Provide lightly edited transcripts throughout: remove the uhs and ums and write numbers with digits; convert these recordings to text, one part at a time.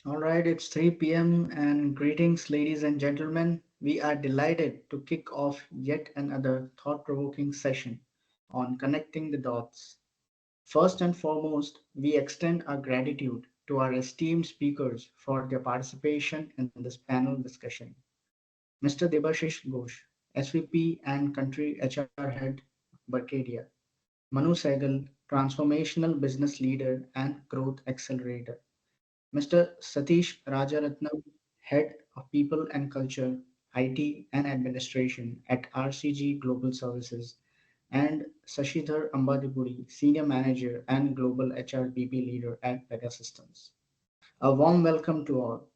All right, it's 3 p.m. and greetings, ladies and gentlemen. We are delighted to kick off yet another thought provoking session on connecting the dots. First and foremost, we extend our gratitude to our esteemed speakers for their participation in this panel discussion. Mr. Debashish Ghosh, SVP and Country HR Head, Barcadia. Manu Sehgal, Transformational Business Leader and Growth Accelerator. Mr. Satish Rajaratnam, Head of People and Culture, IT and Administration at RCG Global Services, and Sashidhar Ambadipudi, Senior Manager and Global HRBP Leader at Pegasystems. A warm welcome to all.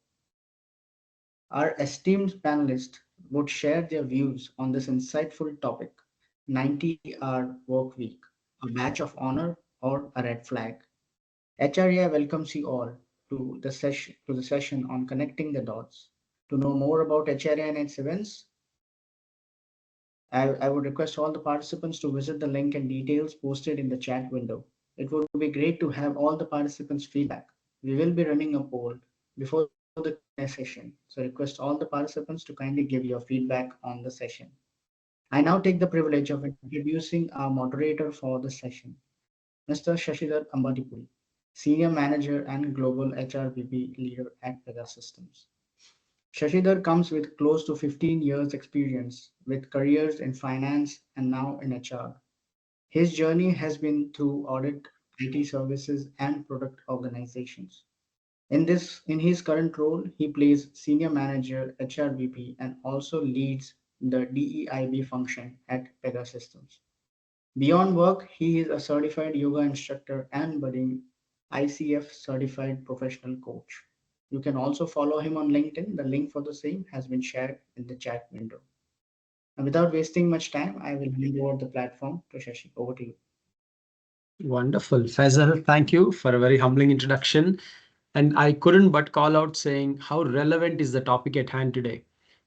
Our esteemed panelists would share their views on this insightful topic: 90-hour work week, a badge of honor or a red flag. HREI welcomes you all to the session on connecting the dots. To know more about HREI and its events, I would request all the participants to visit the link and details posted in the chat window. It would be great to have all the participants' feedback. We will be running a poll before the Q&A session, so request all the participants to kindly give your feedback on the session. I now take the privilege of introducing our moderator for the session, Mr. Shashidhar Ambadipuri, Senior Manager and Global HRBP Leader at Pegasystems. Shashidhar comes with close to 15 years experience with careers in finance and now in HR. His journey has been through audit, IT services, and product organizations. In his current role, he plays senior manager HRBP and also leads the DEIB function at Pegasystems. Beyond work, he is a certified yoga instructor and budding ICF certified professional coach. You can also follow him on LinkedIn. The link for the same has been shared in the chat window. And without wasting much time, I will hand over the platform to Shashi. Over to you. Wonderful. Faisal, thank you for a very humbling introduction. And I couldn't but call out saying how relevant is the topic at hand today.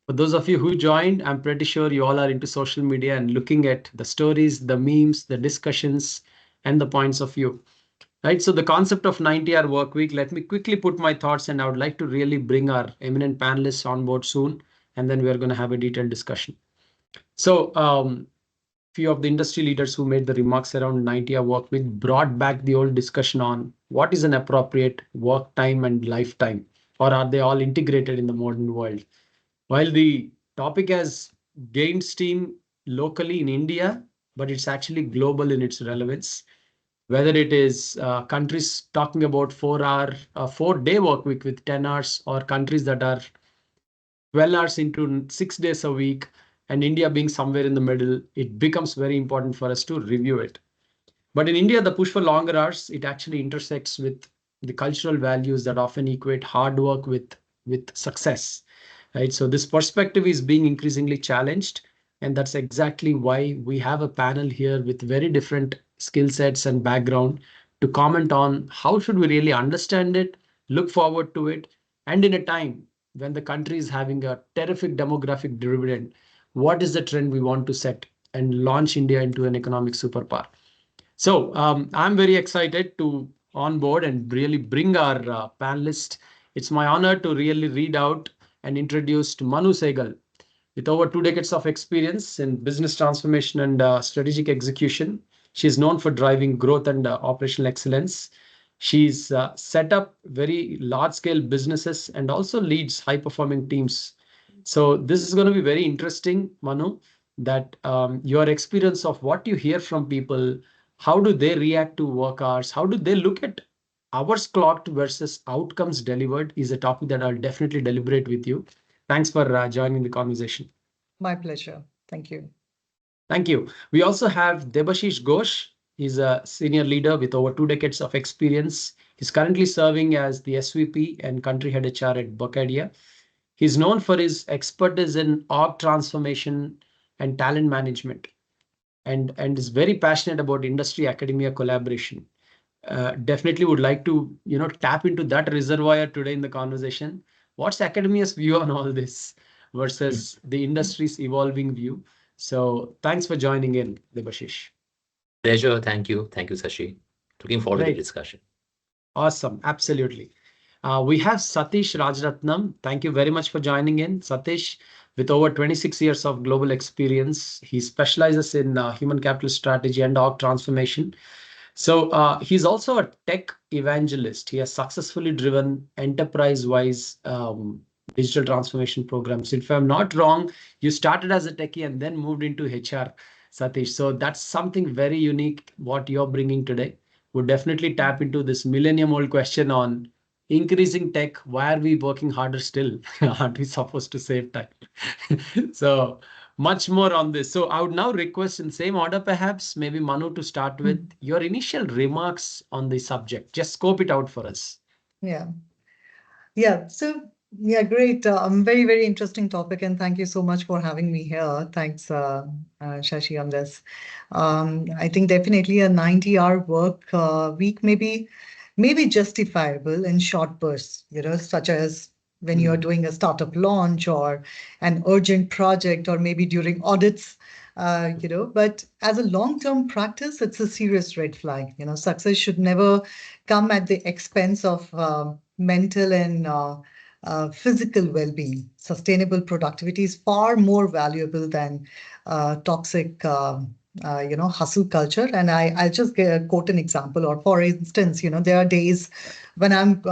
For those of you who joined, I'm pretty sure you all are into social media and looking at the stories, the memes, the discussions, and the points of view. Right. So the concept of 90-hour work week, let me quickly put my thoughts, and I would like to really bring our eminent panelists on board soon. And then we are going to have a detailed discussion. So few of the industry leaders who made the remarks around 90-hour work week brought back the old discussion on what is an appropriate work time and lifetime, or are they all integrated in the modern world? While the topic has gained steam locally in India, but it's actually global in its relevance. Whether it is countries talking about 4-hour, 4-day work week with 10 hours, or countries that are 12 hours into 6 days a week, and India being somewhere in the middle, it becomes very important for us to review it. But in India, the push for longer hours, it actually intersects with the cultural values that often equate hard work with success, right? So this perspective is being increasingly challenged, and that's exactly why we have a panel here with very different skill sets and background to comment on how should we really understand it, look forward to it, and in a time when the country is having a terrific demographic dividend, what is the trend we want to set and launch India into an economic superpower? So I'm very excited to onboard and really bring our panelist. It's my honor to really read out and introduce to Manu Sehgal. With over 2 decades of experience in business transformation and strategic execution, she is known for driving growth and operational excellence. She's set up very large-scale businesses and also leads high-performing teams. So this is going to be very interesting, Manu, that your experience of what you hear from people, how do they react to work hours, how do they look at hours clocked versus outcomes delivered is a topic that I'll definitely deliberate with you. Thanks for joining the conversation. My pleasure. Thank you. Thank you. We also have Debashish Ghosh. He's a senior leader with over 2 decades of experience. He's currently serving as the SVP and country head HR at Bocadia. He's known for his expertise in org transformation and talent management, and is very passionate about industry academia collaboration. Definitely would like to tap into that reservoir today in the conversation. What's academia's view on all this versus the industry's evolving view? So thanks for joining in, Debashish. Pleasure. Thank you. Thank you, Sashi. Looking forward to the Great. discussion. Awesome. Absolutely. We have Satish Rajaratnam. Thank you very much for joining in. Satish, with over 26 years of global experience, he specializes in human capital strategy and org transformation. So he's also a tech evangelist. He has successfully driven enterprise-wise digital transformation programs. If I'm not wrong, you started as a techie and then moved into HR, Satish. So that's something very unique what you're bringing today. We'll definitely tap into this millennium-old question on increasing tech. Why are we working harder still? Aren't we supposed to save time? So much more on this. So I would now request in same order, perhaps, maybe Manu to start with your initial remarks on the subject. Just scope it out for us. Yeah. Yeah. So, yeah, great. Very, very interesting topic. And thank you so much for having me here. Thanks, Shashi, on this. I think definitely a 90-hour work week maybe justifiable in short bursts, such as when you're doing a startup launch or an urgent project, or maybe during audits, but as a long-term practice, it's a serious red flag. Success should never come at the expense of mental and physical well-being. Sustainable productivity is far more valuable than toxic hustle culture. And I'll just quote an example. Or for instance, there are days when I'm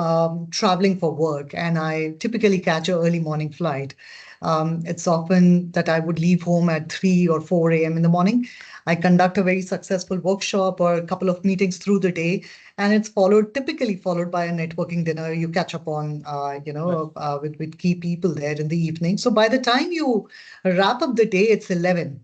traveling for work and I typically catch an early morning flight. It's often that I would leave home at 3 or 4 a.m. in the morning. I conduct a very successful workshop or a couple of meetings through the day, and it's typically followed by a networking dinner. You catch up on, with key people there in the evening. So by the time you wrap up the day, it's 11.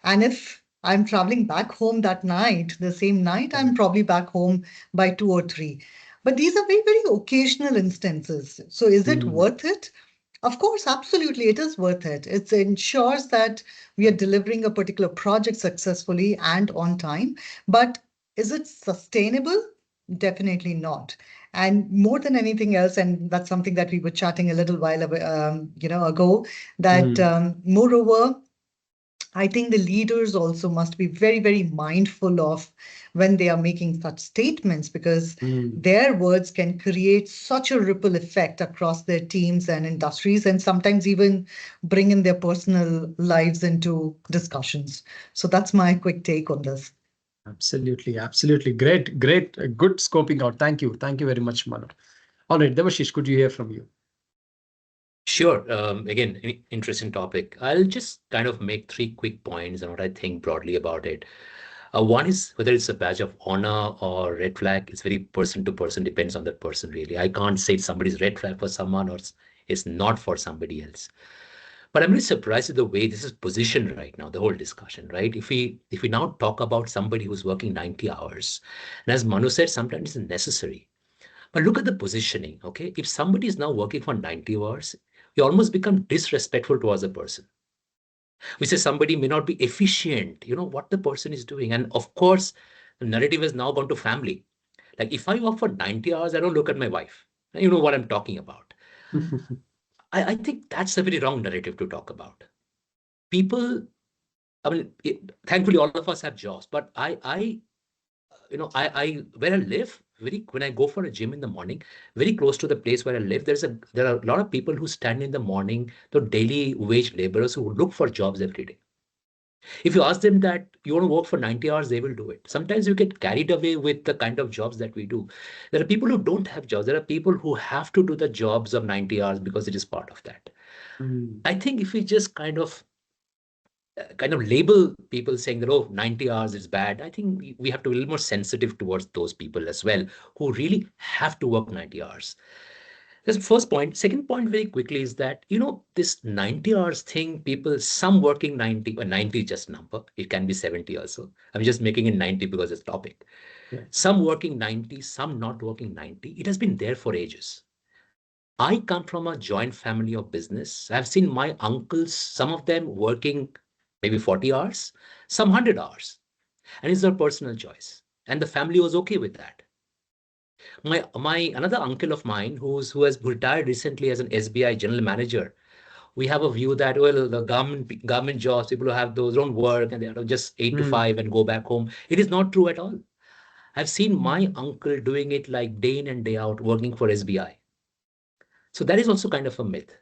And if I'm traveling back home that night, the same night, I'm probably back home by 2 or 3. But these are very, very occasional instances. So is it worth it? Of course, absolutely, it is worth it. It ensures that we are delivering a particular project successfully and on time. But is it sustainable? Definitely not. And more than anything else, and that's something that we were chatting a little while ago, that moreover, I think the leaders also must be very, very mindful of when they are making such statements, because their words can create such a ripple effect across their teams and industries, and sometimes even bring in their personal lives into discussions. So that's my quick take on this. Absolutely, absolutely. Great, great, good scoping out. Thank you. Thank you very much, Manu. All right, Devashish, could you hear from you? Sure. Again, interesting topic. I'll just kind of make 3 quick points on what I think broadly about it. One is whether it's a badge of honor or red flag. It's very person to person, depends on that person, really. I can't say somebody's red flag for someone or it's not for somebody else. But I'm really surprised at the way this is positioned right now, the whole discussion, right? If we now talk about somebody who's working 90 hours, and as Manu said, sometimes it's necessary. But look at the positioning, okay? If somebody is now working for 90 hours, you almost become disrespectful towards a person. We say somebody may not be efficient, what the person is doing. And of course, the narrative has now gone to family. Like if I work for 90 hours, I don't look at my wife. You know what I'm talking about. I think that's a very wrong narrative to talk about. People, thankfully, all of us have jobs, but I where I live, when I go for a gym in the morning, very close to the place where I live, there are a lot of people who stand in the morning, the daily wage laborers who look for jobs every day. If you ask them that you want to work for 90 hours, they will do it. Sometimes you get carried away with the kind of jobs that we do. There are people who don't have jobs. There are people who have to do the jobs of 90 hours because it is part of that. I think if we just kind of label people saying that, oh, 90 hours is bad, I think we have to be a little more sensitive towards those people as well, who really have to work 90 hours. That's the first point. Second point very quickly is that, this 90 hours thing, some working 90, or 90 just number, it can be 70 also. I'm just making it 90 because it's topic. Yeah. Some working 90, some not working 90. It has been there for ages. I come from a joint family of business. I've seen my uncles, some of them working maybe 40 hours, some 100 hours. And it's their personal choice. And the family was okay with that. My another uncle of mine who has retired recently as an SBI general manager, we have a view that, well, the government jobs, people who have those don't work and they are just 8 to 5 and go back home. It is not true at all. I've seen my uncle doing it like day in and day out, working for SBI. So that is also kind of a myth.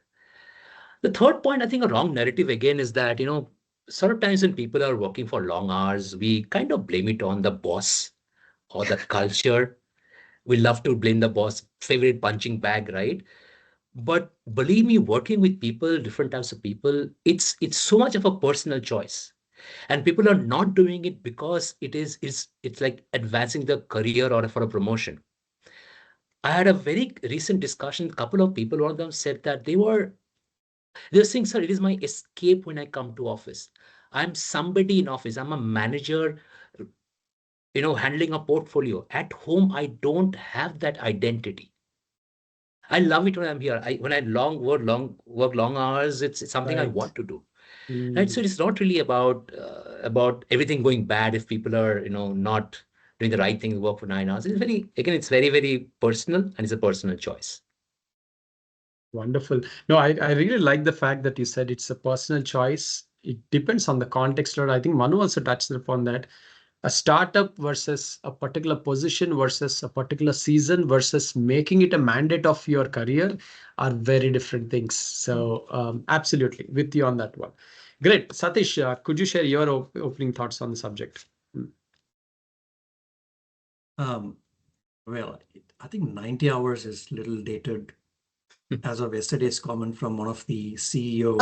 The third point, I think a wrong narrative again is that, sort of times when people are working for long hours, we kind of blame it on the boss or the culture. We love to blame the boss, favorite punching bag, right? But believe me, working with people, different types of people, it's so much of a personal choice. And people are not doing it because it's like advancing their career or for a promotion. I had a very recent discussion with a couple of people. One of them said that they're saying, sir, it is my escape when I come to office. I'm somebody in office. I'm a manager, handling a portfolio. At home, I don't have that identity. I love it when I'm here. When I work long hours, it's something I Right. want to do. Right. So it's not really about everything going bad if people are, not doing the right thing, work for 9 hours. It's very, very personal, and it's a personal choice. Wonderful. No, I really like the fact that you said it's a personal choice. It depends on the context. Or I think Manu also touched upon that. A startup versus a particular position versus a particular season versus making it a mandate of your career are very different things. So absolutely with you on that one. Great. Satish, could you share your opening thoughts on the subject? Well, I think 90 hours is little dated. As of yesterday's comment from one of the CEO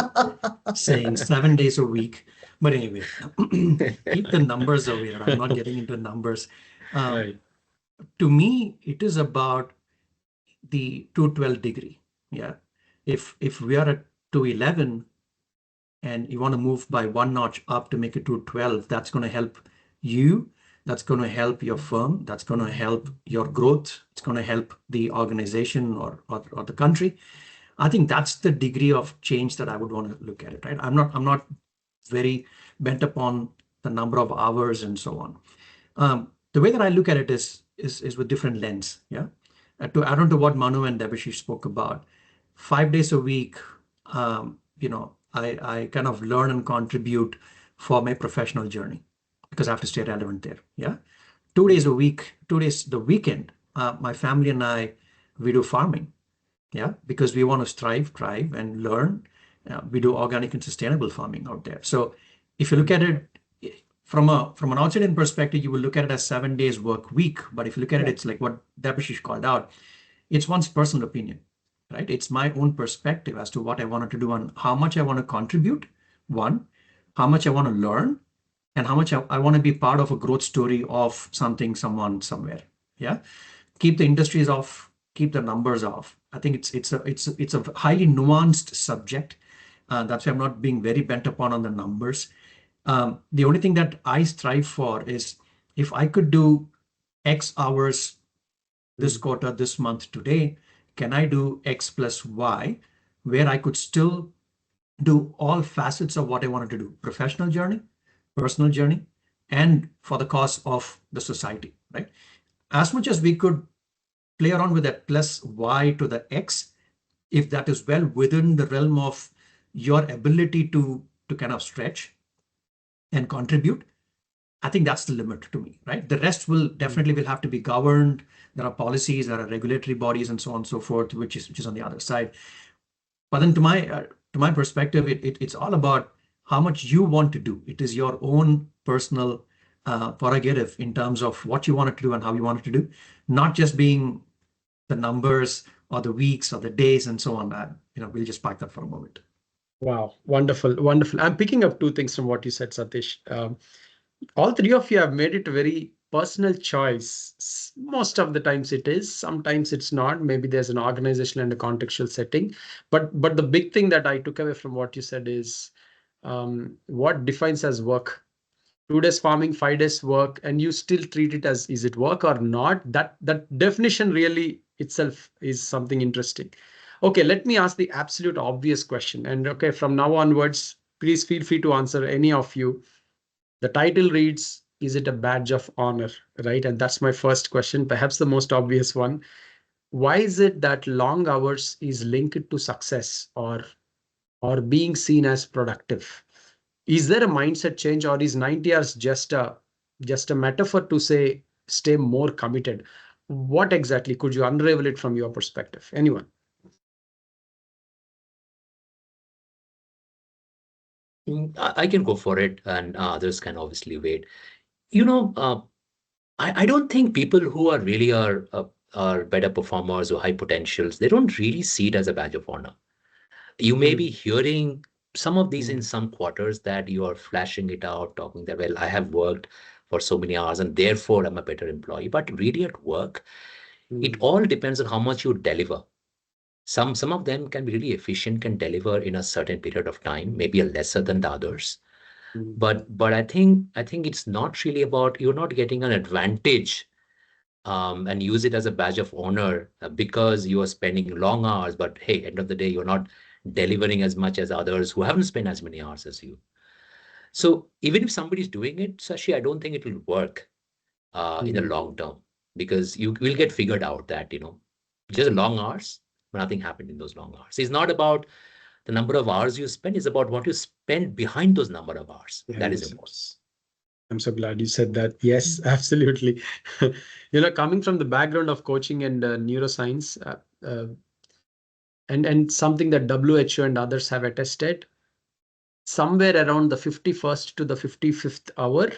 saying 7 days a week. But anyway, keep the numbers away. I'm not getting into numbers. Right. To me, it is about the 212 degree. Yeah. If we are at 211 and you want to move by 1 notch up to make it 212, that's going to help you. That's going to help your firm. That's going to help your growth. It's going to help the organization or the country. I think that's the degree of change that I would want to look at it, right? I'm not very bent upon the number of hours and so on. The way that I look at it is with different lens. Yeah. To add on to what Manu and Debashish spoke about, 5 days a week, I kind of learn and contribute for my professional journey because I have to stay relevant there. Yeah. 2 days a week, 2 days the weekend, my family and I, we do farming. Yeah, because we want to strive and learn. We do organic and sustainable farming out there. So if you look at it from an outside-in perspective, you will look at it as 7 days work week. But if you look at it, it's like what Debashish called out. It's one's personal opinion, right? It's my own perspective as to what I wanted to do and how much I want to contribute. One, how much I want to learn, and how much I want to be part of a growth story of something, someone, somewhere. Yeah, keep the industries off, keep the numbers off. I think it's a highly nuanced subject. That's why I'm not being very bent upon on the numbers. The only thing that I strive for is if I could do X hours this quarter, this month, today, can I do X plus Y, where I could still do all facets of what I wanted to do, professional journey, personal journey, and for the cause of the society, right? As much as we could play around with that plus Y to the X, if that is well within the realm of your ability to kind of stretch and contribute, I think that's the limit to me, right? The rest will definitely have to be governed. There are policies, there are regulatory bodies, and so on and so forth, which is on the other side. But then to my perspective, it's all about how much you want to do. It is your own personal prerogative in terms of what you wanted to do and how you wanted to do, not just being the numbers or the weeks or the days and so on. We'll just park that for a moment. Wow, wonderful, wonderful. I'm picking up two things from what you said, Satish. All three of you have made it a very personal choice. Most of the times it is, sometimes it's not. Maybe there's an organizational and a contextual setting. But the big thing that I took away from what you said is what defines as work. 2 days farming, 5 days work, and you still treat it as, is it work or not? That definition really itself is something interesting. Okay, let me ask the absolute obvious question. And okay, from now onwards, please feel free to answer any of you. The title reads, is it a badge of honor, right? And that's my first question, perhaps the most obvious one. Why is it that long hours is linked to success or being seen as productive? Is there a mindset change, or is 90 hours just a metaphor to say stay more committed? What exactly could you unravel it from your perspective? Anyone? I can go for it, and others can obviously wait. I don't think people who are really are better performers or high potentials, they don't really see it as a badge of honor. You may be hearing some of these in some quarters that you are flashing it out, talking that, well, I have worked for so many hours and therefore I'm a better employee. But really at work, it all depends on how much you deliver. Some of them can be really efficient, can deliver in a certain period of time, maybe a lesser than the others. But I think it's not really about, you're not getting an advantage and use it as a badge of honor because you are spending long hours. But hey, end of the day, you're not delivering as much as others who haven't spent as many hours as you. So even if somebody's doing it, Sashi, I don't think it will work in the long term, because you will get figured out that, just long hours, but nothing happened in those long hours. It's not about the number of hours you spend, it's about what you spend behind those number of hours. That is important. I'm so glad you said that. Yes, absolutely. Coming from the background of coaching and neuroscience, and something that WHO and others have attested, somewhere around the 51st to the 55th hour,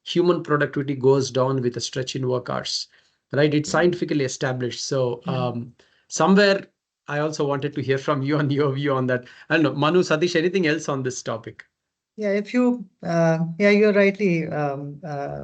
human productivity goes down with a stretch in work hours, right? It's scientifically established. So somewhere I also wanted to hear from you on your view on that. I don't know, Manu, Satish, anything else on this topic? Yeah, you're rightly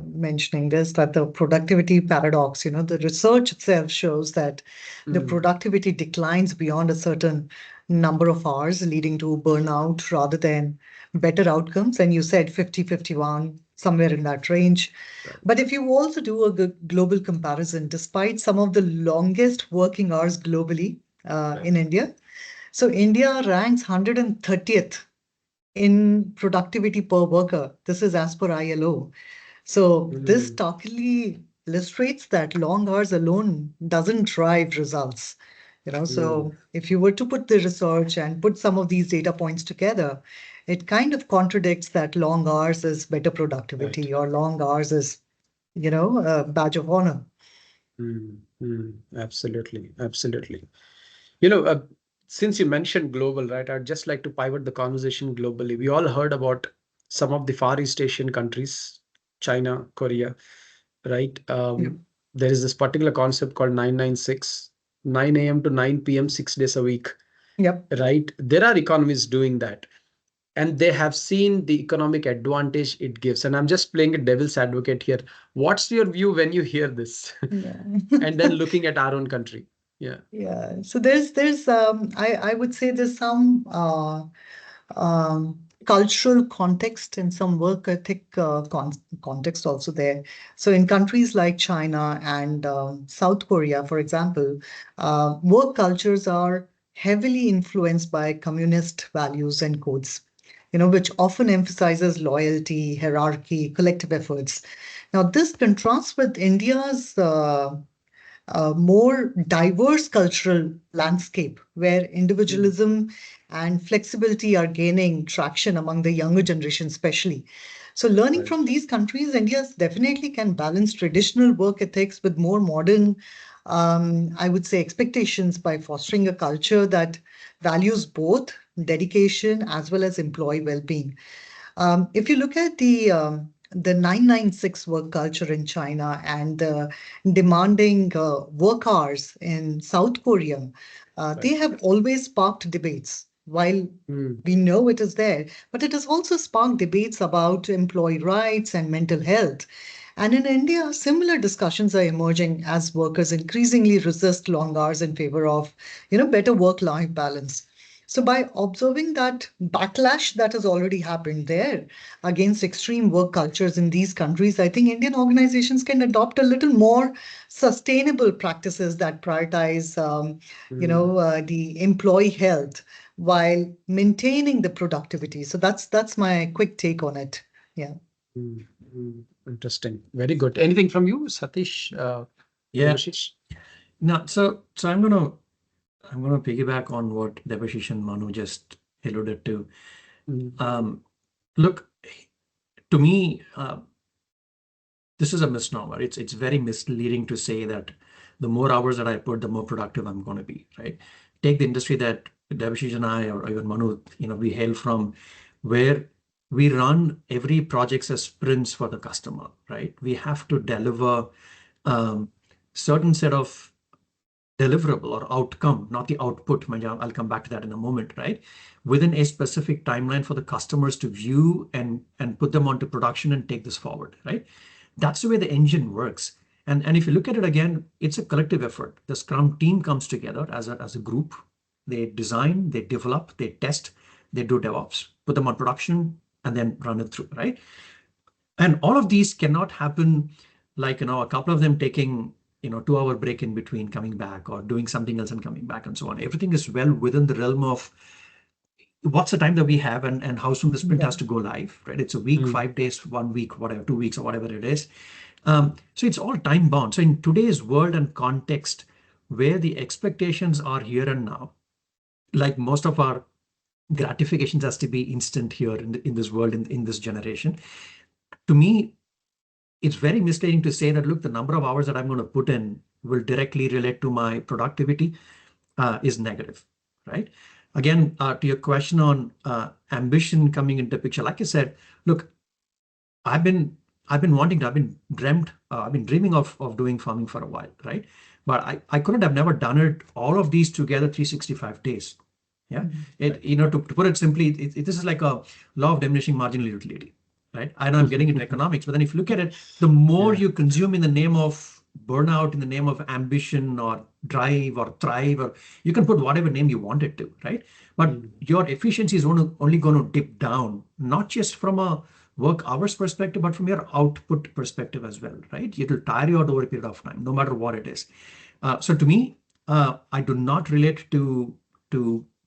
mentioning this, that the productivity paradox, the research itself shows that the productivity declines beyond a certain number of hours, leading to burnout rather than better outcomes. And you said 50, 51, somewhere in that range. Right. But if you also do a global comparison, despite some of the longest working hours globally in India, so India ranks 130th in productivity per worker. This is as per ILO. So this starkly illustrates that long hours alone doesn't drive results. So if you were to put the research and put some of these data points together, it kind of contradicts that long hours is better productivity, or long hours is, a badge of honor. Absolutely. Since you mentioned global, right, I'd just like to pivot the conversation globally. We all heard about some of the Far East Asian countries, China, Korea, right? There is this particular concept called 996, 9 a.m. to 9 p.m., 6 days a week. Yep. Right? There are economies doing that. And they have seen the economic advantage it gives. And I'm just playing a devil's advocate here. What's your view when you hear this? And then looking at our own country. Yeah. So there's I would say there's some cultural context and some work ethic context also there. So in countries like China and South Korea, for example, work cultures are heavily influenced by communist values and codes, which often emphasizes loyalty, hierarchy, collective efforts. Now, this contrasts with India's more diverse cultural landscape, where individualism and flexibility are gaining traction among the younger generation, especially. So learning from these countries, India definitely can balance traditional work ethics with more modern, I would say, expectations by fostering a culture that values both dedication as well as employee well-being. If you look at the 996 work culture in China and the demanding work hours in South Korea, they have always sparked debates. While we know it is there, but it has also sparked debates about employee rights and mental health. And in India, similar discussions are emerging as workers increasingly resist long hours in favor of, better work-life balance. So by observing that backlash that has already happened there against extreme work cultures in these countries, I think Indian organizations can adopt a little more sustainable practices that prioritize, the employee health while maintaining the productivity. So that's my quick take on it. Yeah. Interesting. Very good. Anything from you, Satish? Yeah. Debashish? No, so I'm gonna piggyback on what Debashish and Manu just alluded to. Look, to me, this is a misnomer. It's very misleading to say that the more hours that I put, the more productive I'm going to be, right? Take the industry that Debashish and I, or even Manu, we hail from, where we run every project as sprints for the customer, right? We have to deliver certain set of deliverable or outcome, not the output. I'll come back to that in a moment, right? Within a specific timeline for the customers to view and put them onto production and take this forward, right? That's the way the engine works. And if you look at it again, it's a collective effort. The Scrum team comes together as a group. They design, they develop, they test, they do DevOps, put them on production, and then run it through, right? And all of these cannot happen like, a couple of them taking 2-hour break in between, coming back, or doing something else and coming back, and so on. Everything is well within the realm of what's the time that we have and how soon the sprint has to go live, right? It's a week, 5 days, 1 week, whatever, 2 weeks, or whatever it is. So it's all time bound. So in today's world and context, where the expectations are here and now, like most of our gratifications has to be instant here in this world, in this generation. To me, it's very misleading to say that, look, the number of hours that I'm going to put in will directly relate to my productivity is negative, right? Again, to your question on ambition coming into picture, like I said, look, I've been dreaming of doing farming for a while, right? But I couldn't have never done it, all of these together, 365 days. Yeah. To put it simply, this is like a law of diminishing marginal utility, right? I know I'm getting into economics, but then if you look at it, the more you consume in the name of burnout, in the name of ambition or drive or thrive, or you can put whatever name you want it to, right? But your efficiency is only going to dip down, not just from a work hours perspective, but from your output perspective as well, right? It will tire you out over a period of time, no matter what it is. So to me, I do not relate to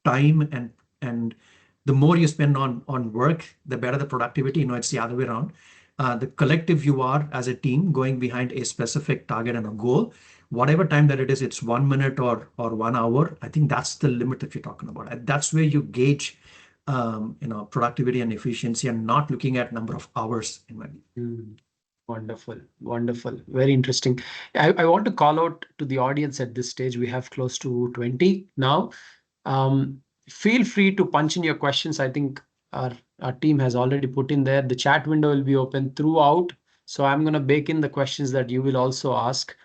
time, and the more you spend on work, the better the productivity. It's the other way around. The collective you are as a team going behind a specific target and a goal, whatever time that it is, it's 1 minute or 1 hour. I think that's the limit that you're talking about. And that's where you gauge productivity and efficiency, and not looking at number of hours in my view. Wonderful, wonderful, very interesting. I want to call out to the audience at this stage. We have close to 20 now. Feel free to punch in your questions. I think our team has already put in there. The chat window will be open throughout. So I'm going to bake in the questions that you will also ask.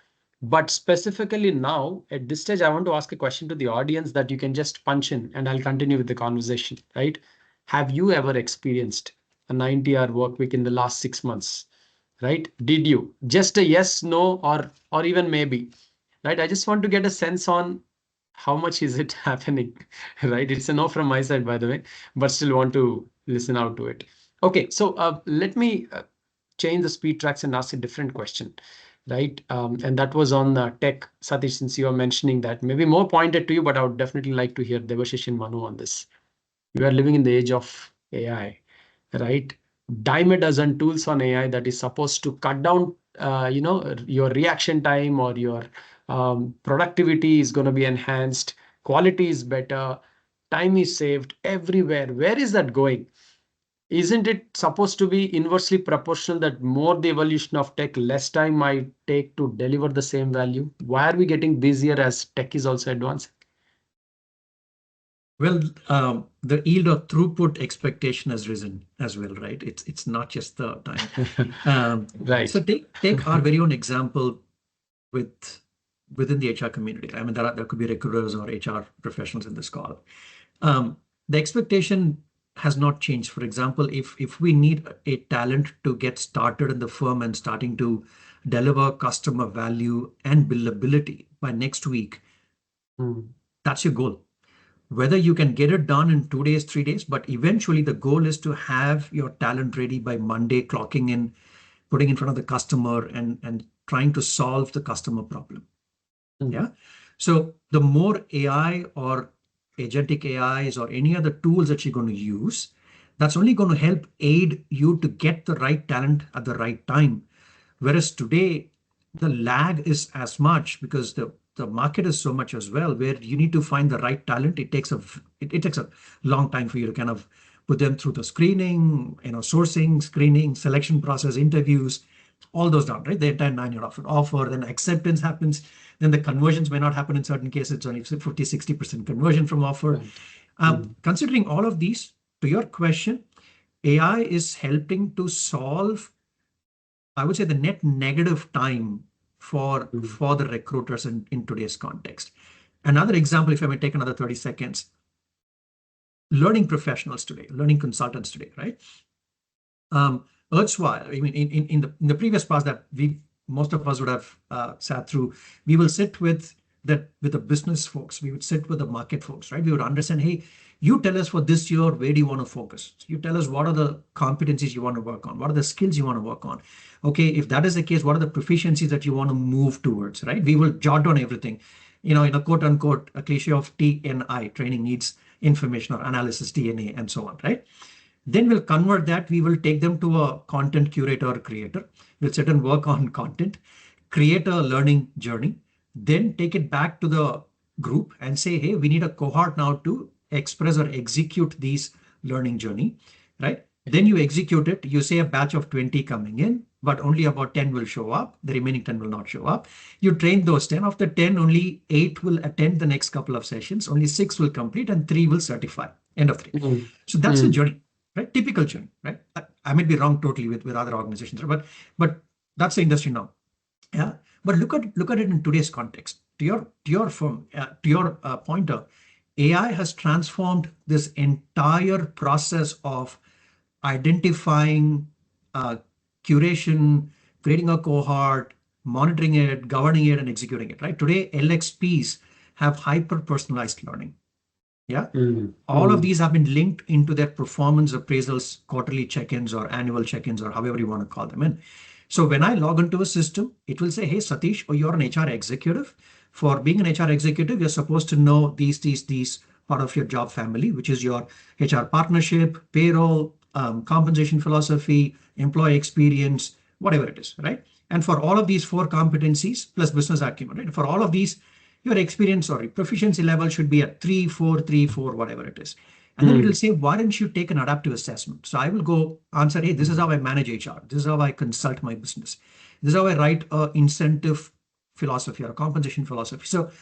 But specifically now, at this stage, I want to ask a question to the audience that you can just punch in, and I'll continue with the conversation, right? Have you ever experienced a 90-hour work week in the last 6 months, right? Did you? Just a yes, no, or even maybe, right? I just want to get a sense on how much is it happening, right? It's a no from my side, by the way, but still want to listen out to it. Okay, so let me change the speed tracks and ask a different question, right? And that was on tech. Satish, since you are mentioning that, maybe more pointed to you, but I would definitely like to hear Debashish and Manu on this. We are living in the age of AI, right? Dime a dozen tools on AI that is supposed to cut down, your reaction time, or your productivity is going to be enhanced, quality is better, time is saved everywhere. Where is that going? Isn't it supposed to be inversely proportional, that more the evolution of tech, less time might take to deliver the same value? Why are we getting busier as tech is also advancing? Well, the yield or throughput expectation has risen as well, right? It's not just the time. Right. So take our very own example within the HR community. I mean, there could be recruiters or HR professionals in this call. The expectation has not changed. For example, if we need a talent to get started in the firm and starting to deliver customer value and billability by next week, that's your goal. Whether you can get it done in 2 days, 3 days, but eventually the goal is to have your talent ready by Monday, clocking in, putting in front of the customer, and trying to solve the customer problem. Yeah. So the more AI or agentic AIs or any other tools that you're going to use, that's only going to help aid you to get the right talent at the right time. Whereas today, the lag is as much, because the market is so much as well, where you need to find the right talent. It takes a long time for you to kind of put them through the screening, sourcing, screening, selection process, interviews, all those down, right? The entire 9-year offer, then acceptance happens, then the conversions may not happen in certain cases. It's only 50-60% conversion from offer. Considering all of these, to your question, AI is helping to solve, I would say, the net negative time for the recruiters in today's context. Another example, if I may take another 30 seconds, learning professionals today, learning consultants today, right? Erstwhile, I mean, in the previous past that most of us would have sat through, we will sit with the business folks, we would sit with the market folks, right? We would understand, hey, you tell us for this year, where do you want to focus? You tell us what are the competencies you want to work on? What are the skills you want to work on? Okay, if that is the case, what are the proficiencies that you want to move towards, right? We will jot down everything. In a quote unquote, a cliche of TNI, training needs information or analysis, DNA, and so on, right? Then we'll convert that. We will take them to a content curator or creator. We'll sit and work on content, create a learning journey, then take it back to the group and say, hey, we need a cohort now to express or execute these learning journey, right? Then you execute it. You say a batch of 20 coming in, but only about 10 will show up. The remaining 10 will not show up. You train those 10. Of the 10, only 8 will attend the next couple of sessions. Only 6 will complete and 3 will certify. End of 3. So that's the journey. Right? Typical journey, right? I might be wrong totally with other organizations, but that's the industry now. Yeah. But look at it in today's context. To your pointer, AI has transformed this entire process of identifying, curation, creating a cohort, monitoring it, governing it, and executing it. Right? Today, LXPs have hyper-personalized learning. Yeah. All of these have been linked into their performance appraisals, quarterly check-ins or annual check-ins or however you want to call them in. So when I log into a system, it will say, hey, Satish, you're an HR executive. For being an HR executive, you're supposed to know these part of your job family, which is your HR partnership, payroll, compensation philosophy, employee experience, whatever it is, right? And for all of these 4 competencies plus business acumen, right? For all of these, your experience or proficiency level should be at 3, 4, 3, 4, whatever it is. And then it will say, why don't you take an adaptive assessment? So I will go answer, hey, this is how I manage HR. This is how I consult my business. This is how I write an incentive philosophy or a compensation philosophy. So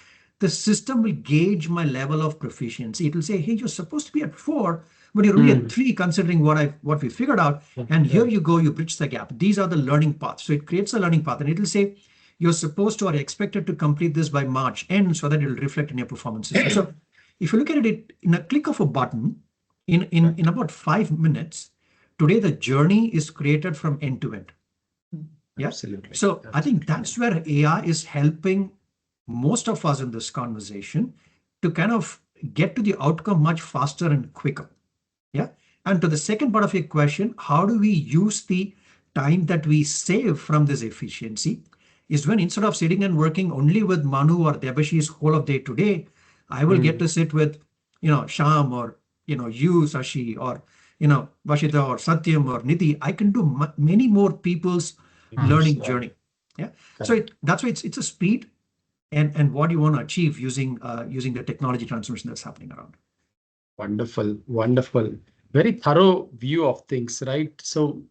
the system will gauge my level of proficiency. It will say, hey, you're supposed to be at 4, but you're only at 3 considering what we figured out. And here you go, you bridge the gap. These are the learning paths. So it creates a learning path and it will say, you're supposed to or expected to complete this by March end so that it will reflect in your performance system. So if you look at it in a click of a button, in about 5 minutes, today the journey is created from end to end. Yeah, absolutely. So I think that's where AI is helping most of us in this conversation to kind of get to the outcome much faster and quicker. Yeah. And to the second part of your question, how do we use the time that we save from this efficiency? Is when instead of sitting and working only with Manu or Debashish whole of day today, I will get to sit with, Sham or, you, Sashi, or, Vashita or Satyam or Nidhi. I can do many more people's learning journey. Yeah. So that's why it's a speed and what you want to achieve using the technology transformation that's happening around. Wonderful, wonderful. Very thorough view of things, right? So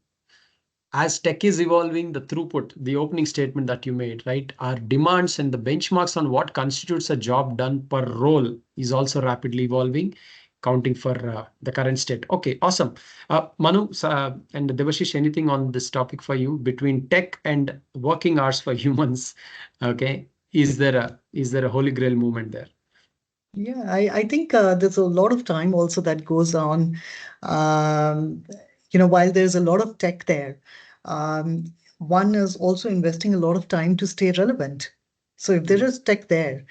as tech is evolving, the throughput, the opening statement that you made, right? Our demands and the benchmarks on what constitutes a job done per role is also rapidly evolving, counting for the current state. Okay, awesome. Manu and Debashish, anything on this topic for you between tech and working hours for humans? Okay, is there a holy grail movement there? Yeah, I think there's a lot of time also that goes on. While there's a lot of tech there, one is also investing a lot of time to stay relevant. So if there is tech there,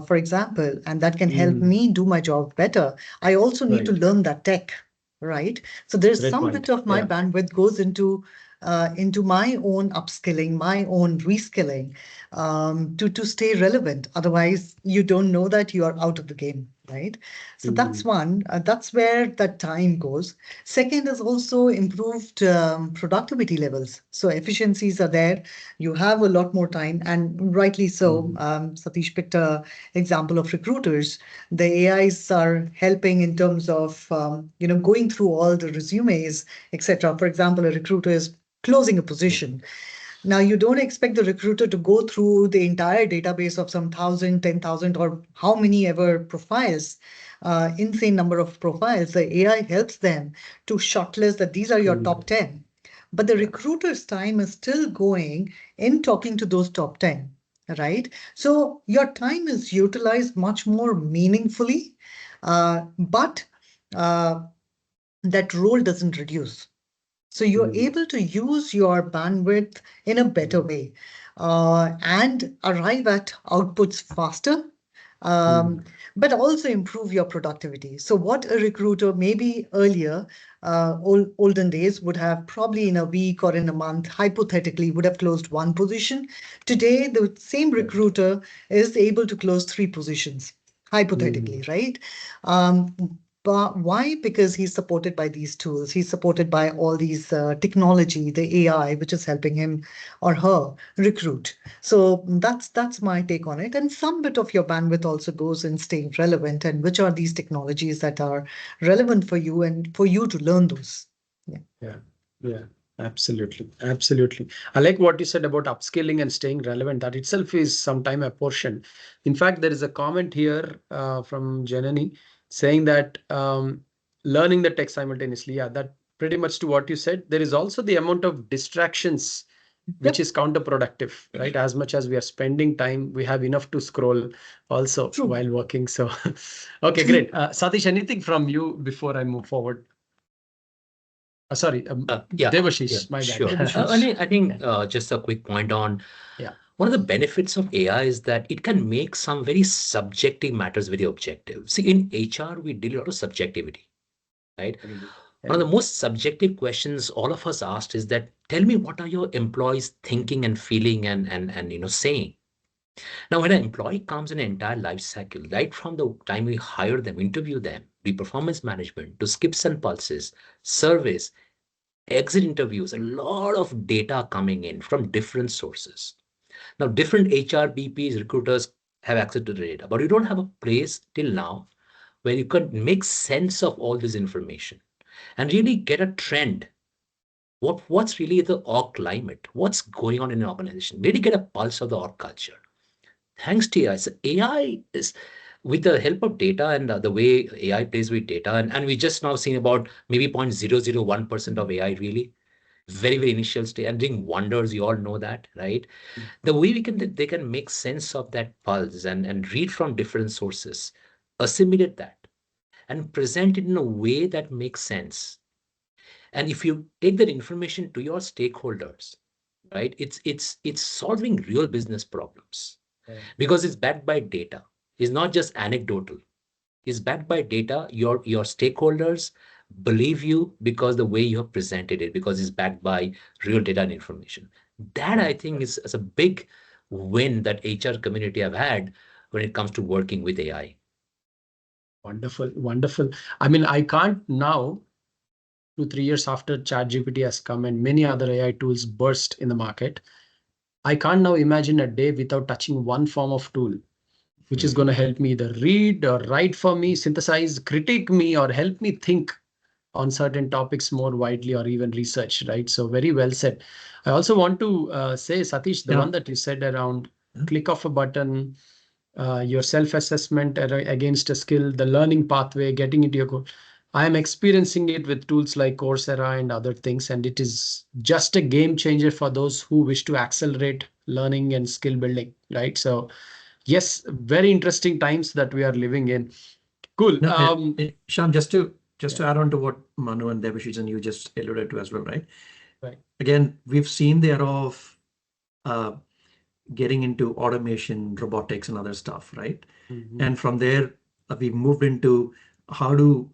for example, and that can help me do my job better, I also need to learn that tech, right? So there's some bit of my bandwidth goes into my own upskilling, my own reskilling, to stay relevant. Otherwise, you don't know that you are out of the game, right? So that's one. That's where that time goes. Second is also improved productivity levels. So efficiencies are there. You have a lot more time, and rightly so. Satish picked an example of recruiters. The AIs are helping in terms of going through all the resumes, etc. For example, a recruiter is closing a position. Now, you don't expect the recruiter to go through the entire database of some 1,000, 10,000, or how many ever profiles, insane number of profiles. The AI helps them to shortlist that these are your top 10. But the recruiter's time is still going in talking to those top 10, right? So your time is utilized much more meaningfully, but that role doesn't reduce. So you're able to use your bandwidth in a better way and arrive at outputs faster, but also improve your productivity. So what a recruiter maybe earlier, olden days, would have probably in a week or in a month, hypothetically, would have closed one position. Today, the same recruiter is able to close 3 positions, hypothetically, right? But why? Because he's supported by these tools. He's supported by all these technology, the AI, which is helping him or her recruit. So that's my take on it. And some bit of your bandwidth also goes in staying relevant. And which are these technologies that are relevant for you and for you to learn those? Yeah, absolutely. Absolutely. I like what you said about upskilling and staying relevant. That itself is sometime a portion. In fact, there is a comment here from Janani saying that learning the tech simultaneously. Yeah, that pretty much to what you said. There is also the amount of distractions which is counterproductive, right? As much as we are spending time, we have enough to scroll also while working. So, okay, great. Satish, anything from you before I move forward? Sorry, Debashish, my bad. Sure. Debashish. I think just a quick point on one of the benefits of AI is that it can make some very subjective matters very objective. See, in HR, we deal a lot of subjectivity, right? One of the most subjective questions all of us asked is that, tell me what are your employees thinking and feeling and saying. Now, when an employee comes in an entire life cycle, right from the time we hire them, interview them, do performance management, to skips and pulses, surveys, exit interviews, a lot of data coming in from different sources. Now, different HR BPs, recruiters have access to the data, but you don't have a place till now where you can make sense of all this information and really get a trend. What's really the org climate? What's going on in an organization? Really get a pulse of the org culture. Thanks to AI. So AI is, with the help of data and the way AI plays with data, and we just now seen about maybe 0.001% of AI really, very, very initial stage and doing wonders. You all know that, right? The way they can make sense of that pulse and read from different sources, assimilate that, and present it in a way that makes sense. And if you take that information to your stakeholders, right, it's solving real business problems because it's backed by data. It's not just anecdotal. It's backed by data. Your stakeholders believe you because the way you have presented it, because it's backed by real data and information. That I think is a big win that HR community have had when it comes to working with AI. Wonderful, wonderful. I mean, I can't now, 2-3 years after ChatGPT has come and many other AI tools burst in the market, I can't now imagine a day without touching one form of tool, which is going to help me either read or write for me, synthesize, critique me, or help me think on certain topics more widely, or even research, right? So very well said. I also want to say, Satish, the one that you said around click of a button, your self-assessment against a skill, the learning pathway, getting into your goal. I am experiencing it with tools like Coursera and other things, and it is just a game changer for those who wish to accelerate learning and skill building, right? So yes, very interesting times that we are living in. Cool. Shyam, just to add on to what Manu and Debashish and you just alluded to as well, right? Right. Again, we've seen the era of getting into automation, robotics, and other stuff, right? And from there, we moved into how do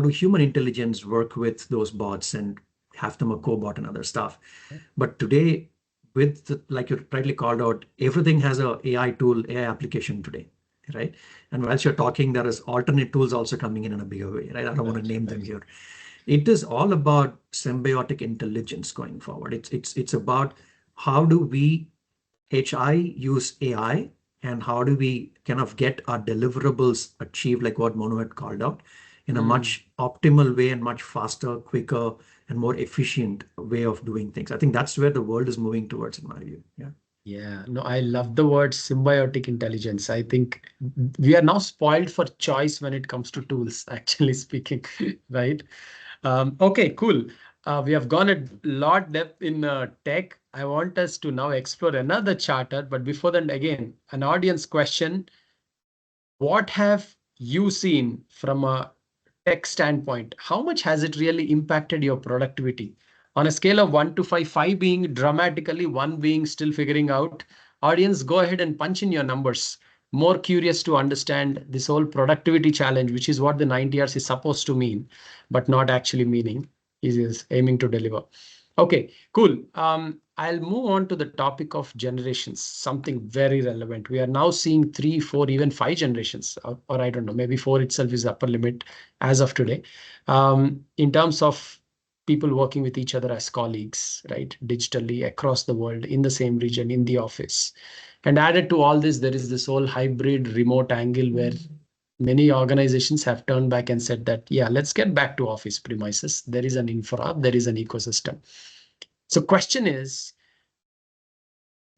human intelligence work with those bots and have them a cobot and other stuff. But today, with like you rightly called out, everything has a AI tool, AI application today, right? And whilst you're talking, there is alternate tools also coming in a bigger way, right? I don't want to name them here. It is all about symbiotic intelligence going forward. It's about how do we HI use AI and how do we kind of get our deliverables achieved, like what Monu had called out, in a much optimal way and much faster, quicker, and more efficient way of doing things. I think that's where the world is moving towards, in my view. Yeah. Yeah, no, I love the word symbiotic intelligence. I think we are now spoiled for choice when it comes to tools, actually speaking, right? Okay, cool. We have gone a lot depth in tech. I want us to now explore another charter, but before that, again, an audience question. What have you seen from a tech standpoint? How much has it really impacted your productivity? On a scale of 1 to 5, 5 being dramatically, 1 being still figuring out. Audience, go ahead and punch in your numbers. More curious to understand this whole productivity challenge, which is what the 90 hours is supposed to mean, but not actually meaning, is aiming to deliver. Okay, cool. I'll move on to the topic of generations, something very relevant. We are now seeing 3, 4, even 5 generations, or I don't know, maybe 4 itself is the upper limit as of today, in terms of people working with each other as colleagues, right? Digitally across the world, in the same region, in the office. And added to all this, there is this whole hybrid remote angle where many organizations have turned back and said that, yeah, let's get back to office premises. There is an infra, there is an ecosystem. So question is,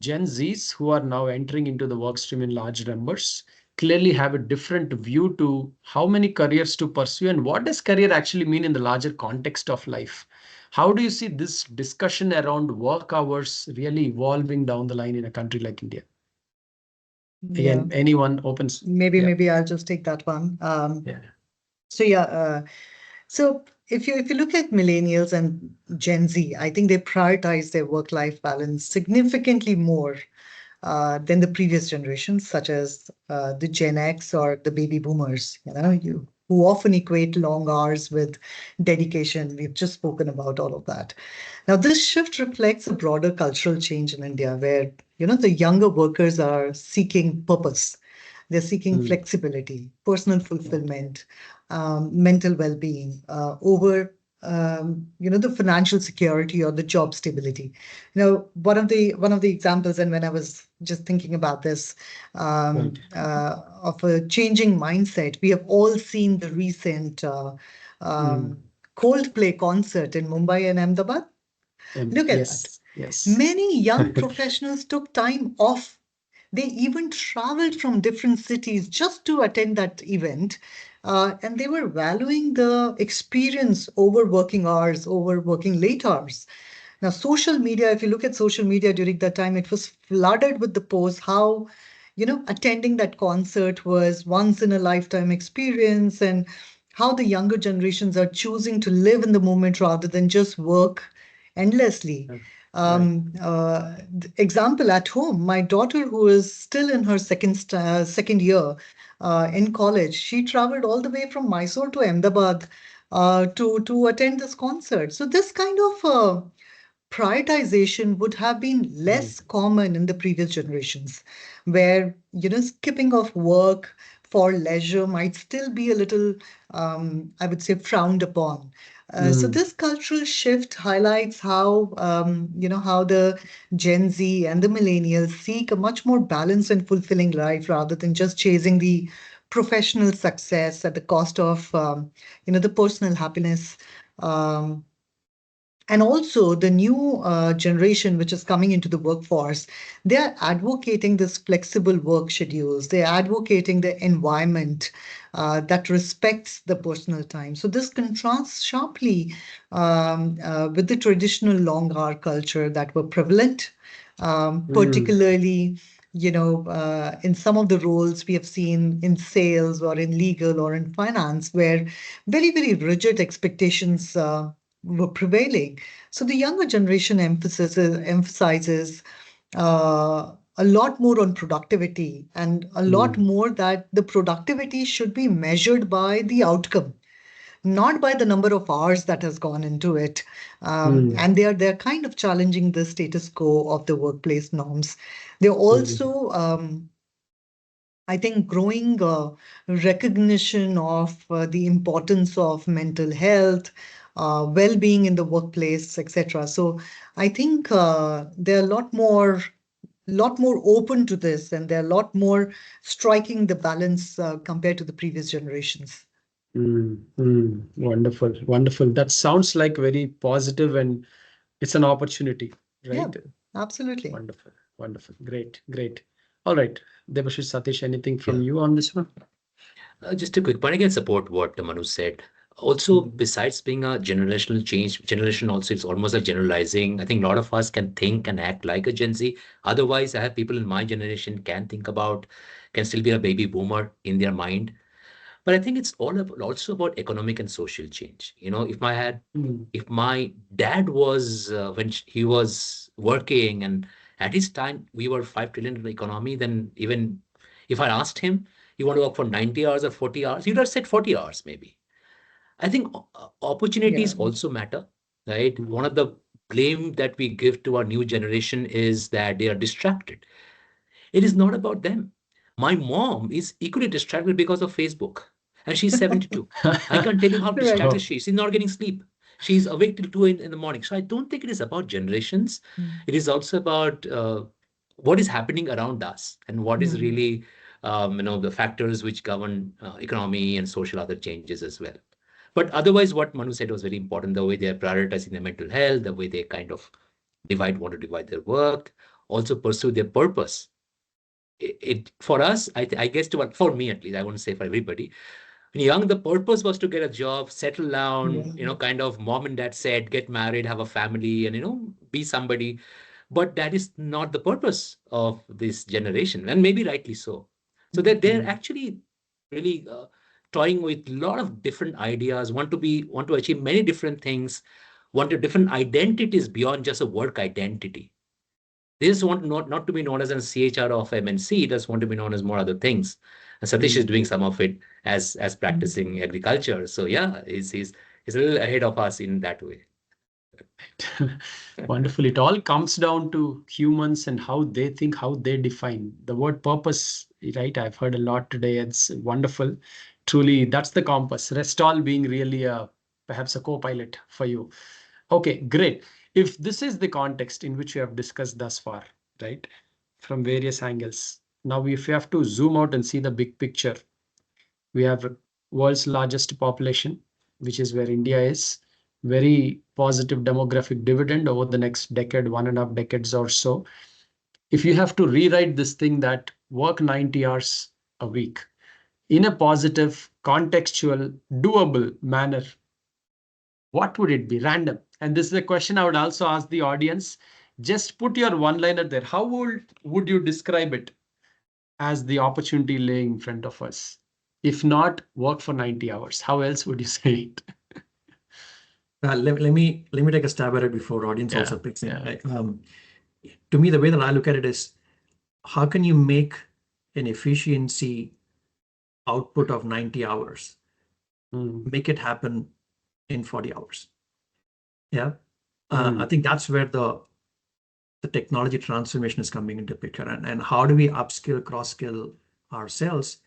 Gen Zs who are now entering into the work stream in large numbers clearly have a different view to how many careers to pursue and what does career actually mean in the larger context of life. How do you see this discussion around work hours really evolving down the line in a country like India? Again, anyone opens. Maybe I'll just take that one. So if you look at millennials and Gen Z, I think they prioritize their work-life balance significantly more than the previous generations, such as the Gen X or the baby boomers, who often equate long hours with dedication. We've just spoken about all of that. Now, this shift reflects a broader cultural change in India where, the younger workers are seeking purpose. They're seeking flexibility, personal fulfillment, mental well-being over the financial security or the job stability. One of the examples, and when I was just thinking about this, of a changing mindset, we have all seen the recent Coldplay concert in Mumbai and Ahmedabad. Look at that. Yes. Many young professionals took time off. They even traveled from different cities just to attend that event. And they were valuing the experience over working hours, over working late hours. Now, social media, if you look at social media during that time, it was flooded with the posts how, attending that concert was once in a lifetime experience and how the younger generations are choosing to live in the moment rather than just work endlessly. Example at home, my daughter, who is still in her second year in college, she traveled all the way from Mysore to Ahmedabad to attend this concert. So this kind of prioritization would have been less common in the previous generations, where skipping off work for leisure might still be a little, I would say, frowned upon. So this cultural shift highlights how how the Gen Z and the millennials seek a much more balanced and fulfilling life rather than just chasing the professional success at the cost of the personal happiness. And also the new generation, which is coming into the workforce, they're advocating this flexible work schedules. They're advocating the environment that respects the personal time. So this contrasts sharply with the traditional long hour culture that were prevalent, particularly in some of the roles we have seen in sales or in legal or in finance, where very, very rigid expectations were prevailing. So the younger generation emphasizes a lot more on productivity and a lot more that the productivity should be measured by the outcome, not by the number of hours that has gone into it. And they're kind of challenging the status quo of the workplace norms. They're also I think growing recognition of the importance of mental health, well-being in the workplace, etc. So I think they're a lot more open to this, and they're a lot more striking the balance compared to the previous generations. Wonderful, wonderful. That sounds like very positive and it's an opportunity, Yeah, right? absolutely. Wonderful, wonderful. Great, great. All right. Debashish, Satish, anything from Yeah. you on this one? Just a quick point. Again, support what Manu said. Also, besides being a generational change, generation also it's almost like generalizing. I think a lot of us can think and act like a Gen Z. Otherwise, I have people in my generation can still be a baby boomer in their mind. But I think it's also about economic and social change. You know, if my dad was when he was working and at his time we were 5 trillion in the economy, then even if I asked him, you want to work for 90 hours or 40 hours, he'd have said 40 hours maybe. I think opportunities Yeah. also matter, right? One of the blame that we give to our new generation is that they are distracted. It is not about them. My mom is equally distracted because of Facebook, and she's 72. I can't tell you how Right. distracted she is. She's not getting sleep. She's awake till 2 in the morning. So I don't think it is about generations. It is also about what is happening around us and what is really, the factors which govern economy and social other changes as well. But otherwise, what Manu said was very important. The way they are prioritizing their mental health, the way they kind of want to divide their work, also pursue their purpose. It for us, I guess for me at least, I won't say for everybody. When young, the purpose was to get a job, settle down, kind of mom and dad said, get married, have a family, and be somebody. But that is not the purpose of this generation, and maybe rightly so. So that they're actually really toying with a lot of different ideas, want to achieve many different things, want a different identities beyond just a work identity. They just want not to be known as an CHR of MNC, just want to be known as more other things. And Satish is doing some of it as practicing agriculture. So yeah, he's a little ahead of us in that way. Wonderful. It all comes down to humans and how they think, how they define the word purpose, right? I've heard a lot today. It's wonderful. Truly, that's the compass. Rest all being really perhaps a co-pilot for you. Okay, great. If this is the context in which we have discussed thus far, right, from various angles. Now, if you have to zoom out and see the big picture, we have world's largest population, which is where India is. Very positive demographic dividend over the next decade, 1.5 decades or so. If you have to rewrite this thing that work 90 hours a week in a positive, contextual, doable manner, what would it be? Random. And this is a question I would also ask the audience. Just put your one-liner there. How would you describe it as the opportunity laying in front of us? If not, work for 90 hours. How else would you say it? Let me take a stab at it before audience also picks in. To me, the way that I look at it is, how can you make an efficiency output of 90 hours, make it happen in 40 hours? Yeah. I think that's where the technology transformation is coming into picture. And how do we upskill, cross-skill ourselves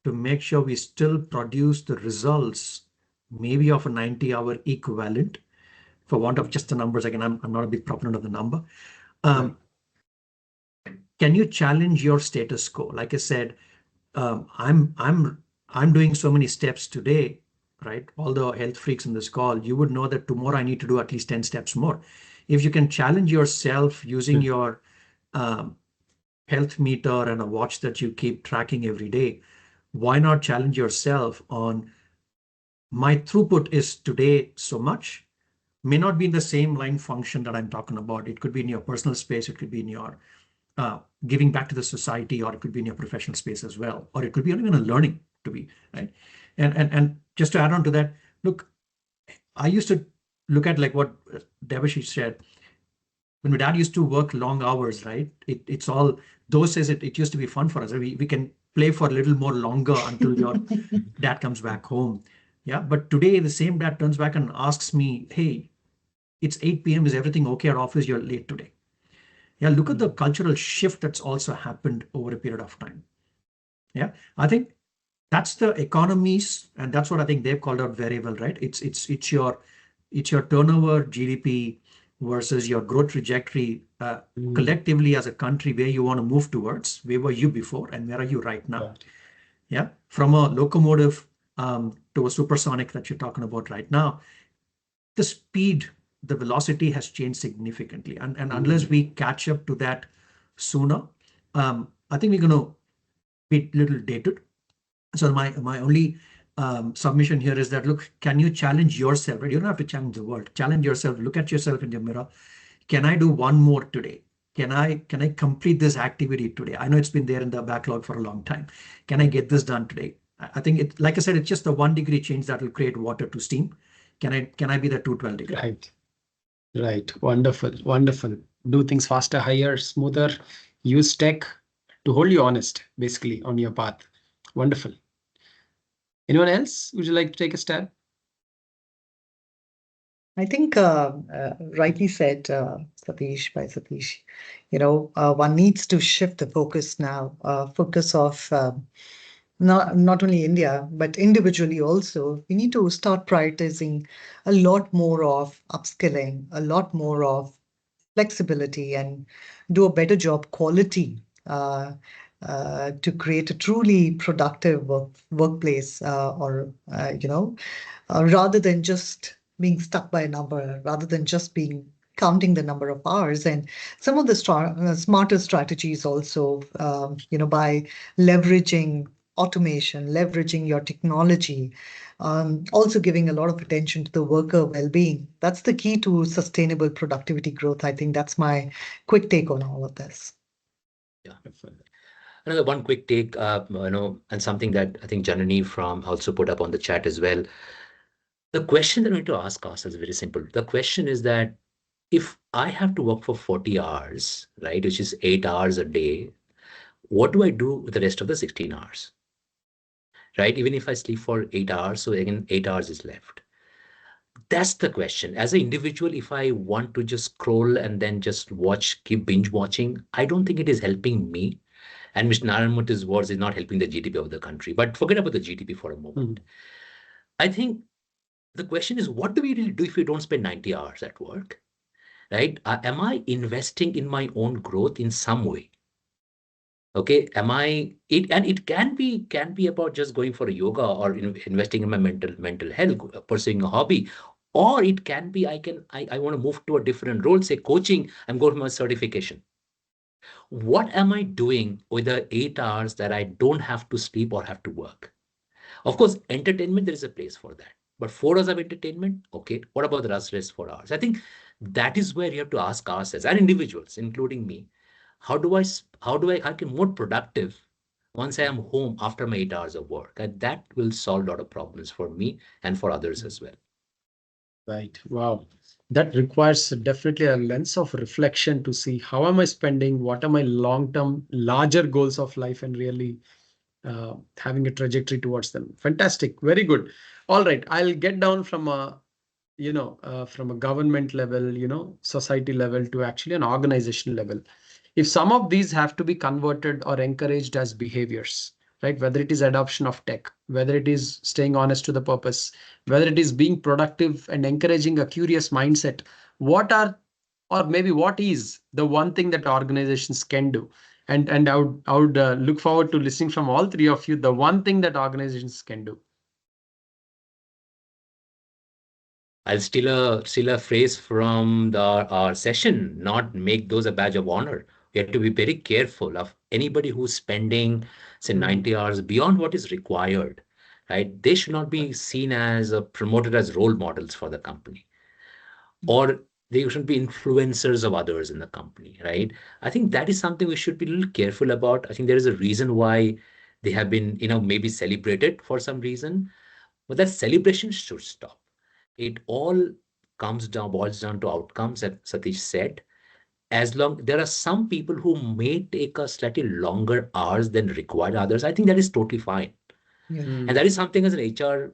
to make sure we still produce the results, maybe of a 90-hour equivalent, for want of just the numbers. Again, I'm not a big proponent of the number. Can you challenge your status quo? Like I said, I'm doing so many steps today, right? All the health freaks in this call, you would know that tomorrow I need to do at least 10 steps more. If you can challenge yourself using your health meter and a watch that you keep tracking every day, why not challenge yourself on, my throughput is today so much, may not be in the same line function that I'm talking about. It could be in your personal space, it could be in your giving back to the society, or it could be in your professional space as well, or it could be even a learning to be, right? And just to add on to that, look, I used to look at like what Debashish said. When my dad used to work long hours, right? It's all, those days it used to be fun for us. We can play for a little more longer until your dad comes back home. Yeah. But today the same dad turns back and asks me, hey, it's 8 p.m. Is everything okay at office? You're late today. Yeah. Look at the cultural shift that's also happened over a period of time. Yeah. I think that's the economies, and that's what I think they've called out very well, right? It's your turnover, GDP, versus your growth trajectory collectively as a country, where you want to move towards. Where were you before and where are you right now? Yeah. From a locomotive to a supersonic that you're talking about right now, the speed, the velocity has changed significantly. And unless we catch up to that sooner, I think we're going to be a little dated. So my only submission here is that, look, can you challenge yourself? Right? You don't have to challenge the world. Challenge yourself. Look at yourself in the mirror. Can I do one more today? Can I complete this activity today? I know it's been there in the backlog for a long time. Can I get this done today? I think it, like I said, it's just the 1 degree change that will create water to steam. Can I be the 212 degree? Right. Right. Wonderful. Wonderful. Do things faster, higher, smoother. Use tech to hold you honest, basically, on your path. Wonderful. Anyone else? Would you like to take a stab? I think rightly said, Satish, by Satish. One needs to shift the focus now. Focus of not only India, but individually also. We need to start prioritizing a lot more of upskilling, a lot more of flexibility, and do a better job quality to create a truly productive workplace, rather than just being stuck by a number, rather than just counting the number of hours. And some of the smarter strategies also, by leveraging automation, leveraging your technology, also giving a lot of attention to the worker well-being. That's the key to sustainable productivity growth. I think that's my quick take on all of this. Yeah. Another one quick take, and something that I think Janani from also put up on the chat as well. The question that we need to ask ourselves is very simple. The question is that if I have to work for 40 hours, right, which is 8 hours a day, what do I do with the rest of the 16 hours? Right? Even if I sleep for 8 hours, so again, 8 hours is left. That's the question. As an individual, if I want to just scroll and then just keep binge watching, I don't think it is helping me. And Mr. Narayana Murthy's words is not helping the GDP of the country. But forget about the GDP for a moment. I think the question is, what do we really do if we don't spend 90 hours at work? Right? Am I investing in my own growth in some way? Okay, and it can be about just going for a yoga or investing in my mental health, pursuing a hobby, or it can be I want to move to a different role, say coaching, I'm going for my certification. What am I doing with the 8 hours that I don't have to sleep or have to work? Of course, entertainment, there is a place for that. But 4 hours of entertainment, okay, what about the rest 4 hours? I think that is where you have to ask ourselves, and individuals, including me, how do I get more productive once I am home after my 8 hours of work? And that will solve a lot of problems for me and for others as well. Right. Wow. That requires definitely a lens of reflection to see how am I spending, what are my long-term, larger goals of life, and really having a trajectory towards them. Fantastic. Very good. All right. I'll get down from a government level, society level to actually an organization level. If some of these have to be converted or encouraged as behaviors, right? Whether it is adoption of tech, whether it is staying honest to the purpose, whether it is being productive and encouraging a curious mindset, what is the one thing that organizations can do? And I would look forward to listening from all three of you, the one thing that organizations can do. I'll steal a phrase from our session, not make those a badge of honor. We have to be very careful of anybody who's spending, say, 90 hours beyond what is required, right? They should not be seen as promoted as role models for the company, or they shouldn't be influencers of others in the company, right? I think that is something we should be a little careful about. I think there is a reason why they have been, maybe celebrated for some reason, but that celebration should stop. It all boils down to outcomes, that Satish said. As long there are some people who may take a slightly longer hours than required others, I think that is totally fine. And that is something as an HR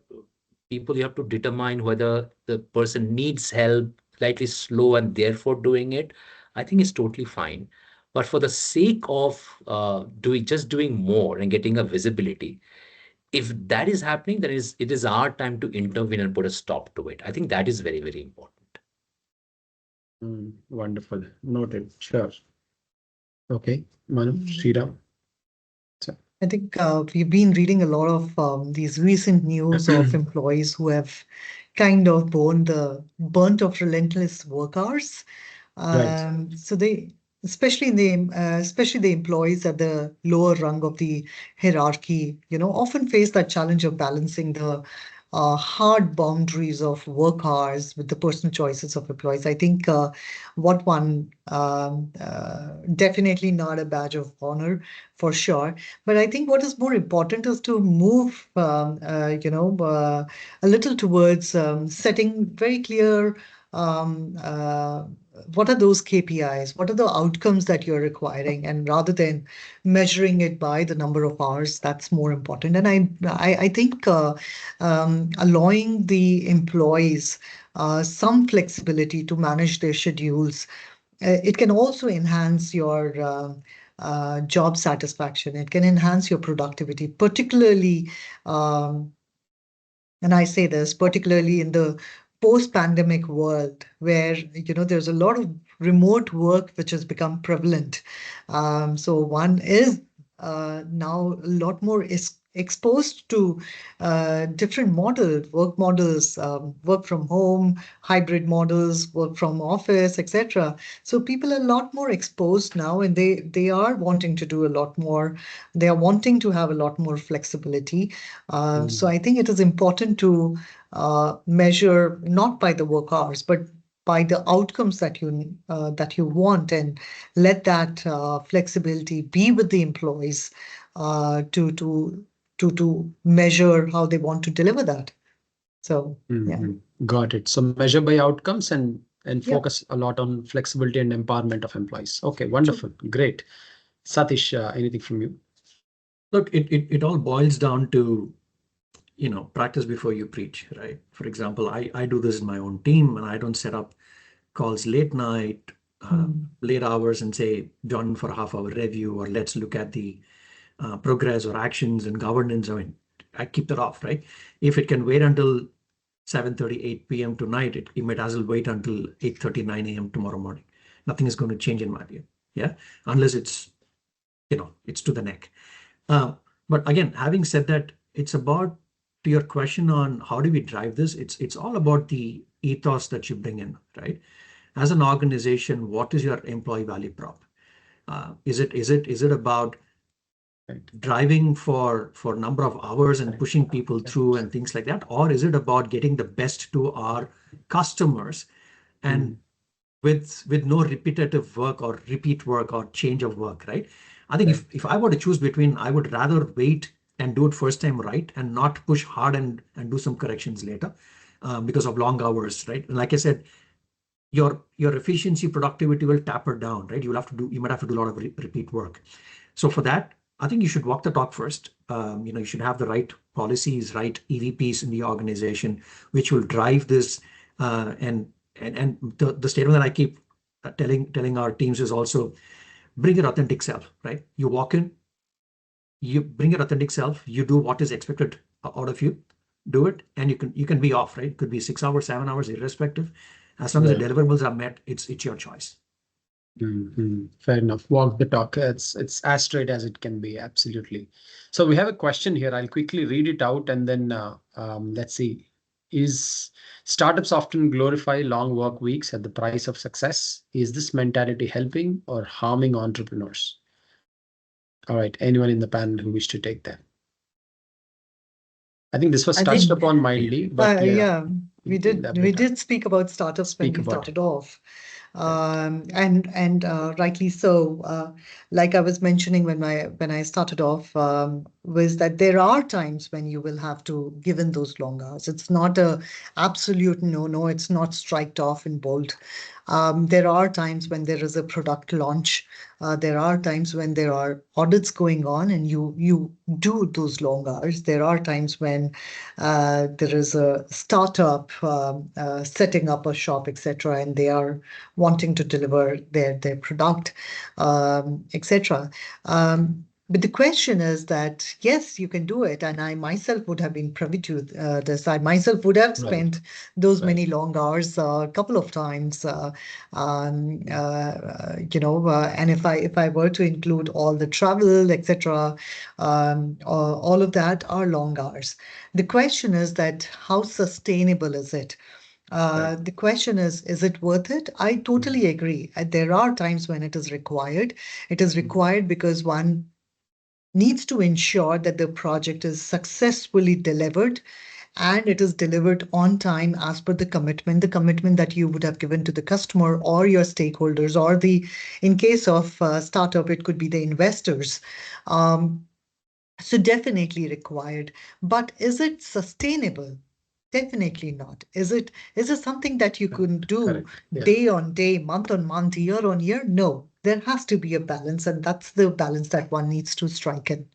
people, you have to determine whether the person needs help, slightly slow, and therefore doing it. I think it's totally fine. But for the sake of doing more and getting a visibility, if that is happening, then it is our time to intervene and put a stop to it. I think that is very, very important. Wonderful. Noted. Sure. Okay. Manu, Sriram. I think we've been reading a lot of these recent news of employees who have kind of borne the burnt of relentless work hours. Right. So especially the employees at the lower rung of the hierarchy, often face that challenge of balancing the hard boundaries of work hours with the personal choices of employees. I think what one definitely not a badge of honor for sure, but I think what is more important is to move, a little towards setting very clear. Um, uh, what are those KPIs? What are the outcomes that you're requiring? And rather than measuring it by the number of hours, that's more important. And I think allowing the employees some flexibility to manage their schedules, it can also enhance your job satisfaction. It can enhance your productivity, particularly, and I say this particularly in the post-pandemic world where there's a lot of remote work which has become prevalent. So one is now a lot more is exposed to different work models, work from home, hybrid models, work from office, etc. So people are a lot more exposed now, and they are wanting to do a lot more. They are wanting to have a lot more flexibility. So I think it is important to measure not by the work hours, but by the outcomes that you want, and let that flexibility be with the employees to measure how they want to deliver that. So yeah. Got it. So measure by outcomes and Yeah. focus a lot on flexibility and empowerment of employees. Okay, wonderful. Great. Satish, anything from you? Look, it all boils down to, practice before you preach, right? For example, I do this in my own team, and I don't set up calls late night, late hours, and say, join for a half-hour review, or let's look at the progress or actions and governance. I mean, I keep that off, right? If it can wait until 7:30, 8 p.m. tonight, it might as well wait until 8:30, 9 a.m. tomorrow morning. Nothing is going to change in my view. Yeah. Unless it's to the neck. But again, having said that, it's about, to your question on how do we drive this, it's all about the ethos that you bring in, right? As an organization, what is your employee value prop? Is it about driving for number of hours and pushing people through and things like that, or is it about getting the best to our customers and with no repetitive work or repeat work or change of work, right? I think if I were to choose between, I would rather wait and do it first time right and not push hard and do some corrections later because of long hours, right? And like I said, your efficiency, productivity will taper down, right? You might have to do a lot of repeat work. So for that, I think you should walk the talk first. You should have the right policies, right EVPs in the organization, which will drive this. And the statement that I keep telling our teams is also bring your authentic self, right? You walk in, you bring your authentic self, you do what is expected out of you, do it, and you can be off, right? It could be 6 hours, 7 hours, irrespective. As long as the deliverables are met, it's your choice. Fair enough. Walk the talk. It's as straight as it can be. Absolutely. So we have a question here. I'll quickly read it out and then let's see. Is startups often glorify long work weeks at the price of success? Is this mentality helping or harming entrepreneurs? All right. Anyone in the panel who wish to take that? I think this was touched upon mildly, but yeah, we did speak about startups when we started off. And rightly so. Like I was mentioning when I started off, was that there are times when you will have to give in those long hours. It's not a absolute no. It's not striked off in bold. There are times when there is a product launch. There are times when there are audits going on, and you do those long hours. There are times when there is a startup setting up a shop, etc., and they are wanting to deliver their product, etc. But the question is that, yes, you can do it. And I myself would have been privy to this. I myself would have spent those many long hours a couple of times. And if I were to include all the travel, etc., all of that are long hours. The question is that how sustainable is it? The question is it worth it? I totally agree. There are times when it is required. It is required because one needs to ensure that the project is successfully delivered and it is delivered on time as per the commitment that you would have given to the customer or your stakeholders, or in case of startup, it could be the investors. So definitely required. But is it sustainable? Definitely not. Is it something that you can do day on day, month on month, year on year? No, there has to be a balance, and that's the balance that one needs to strike in.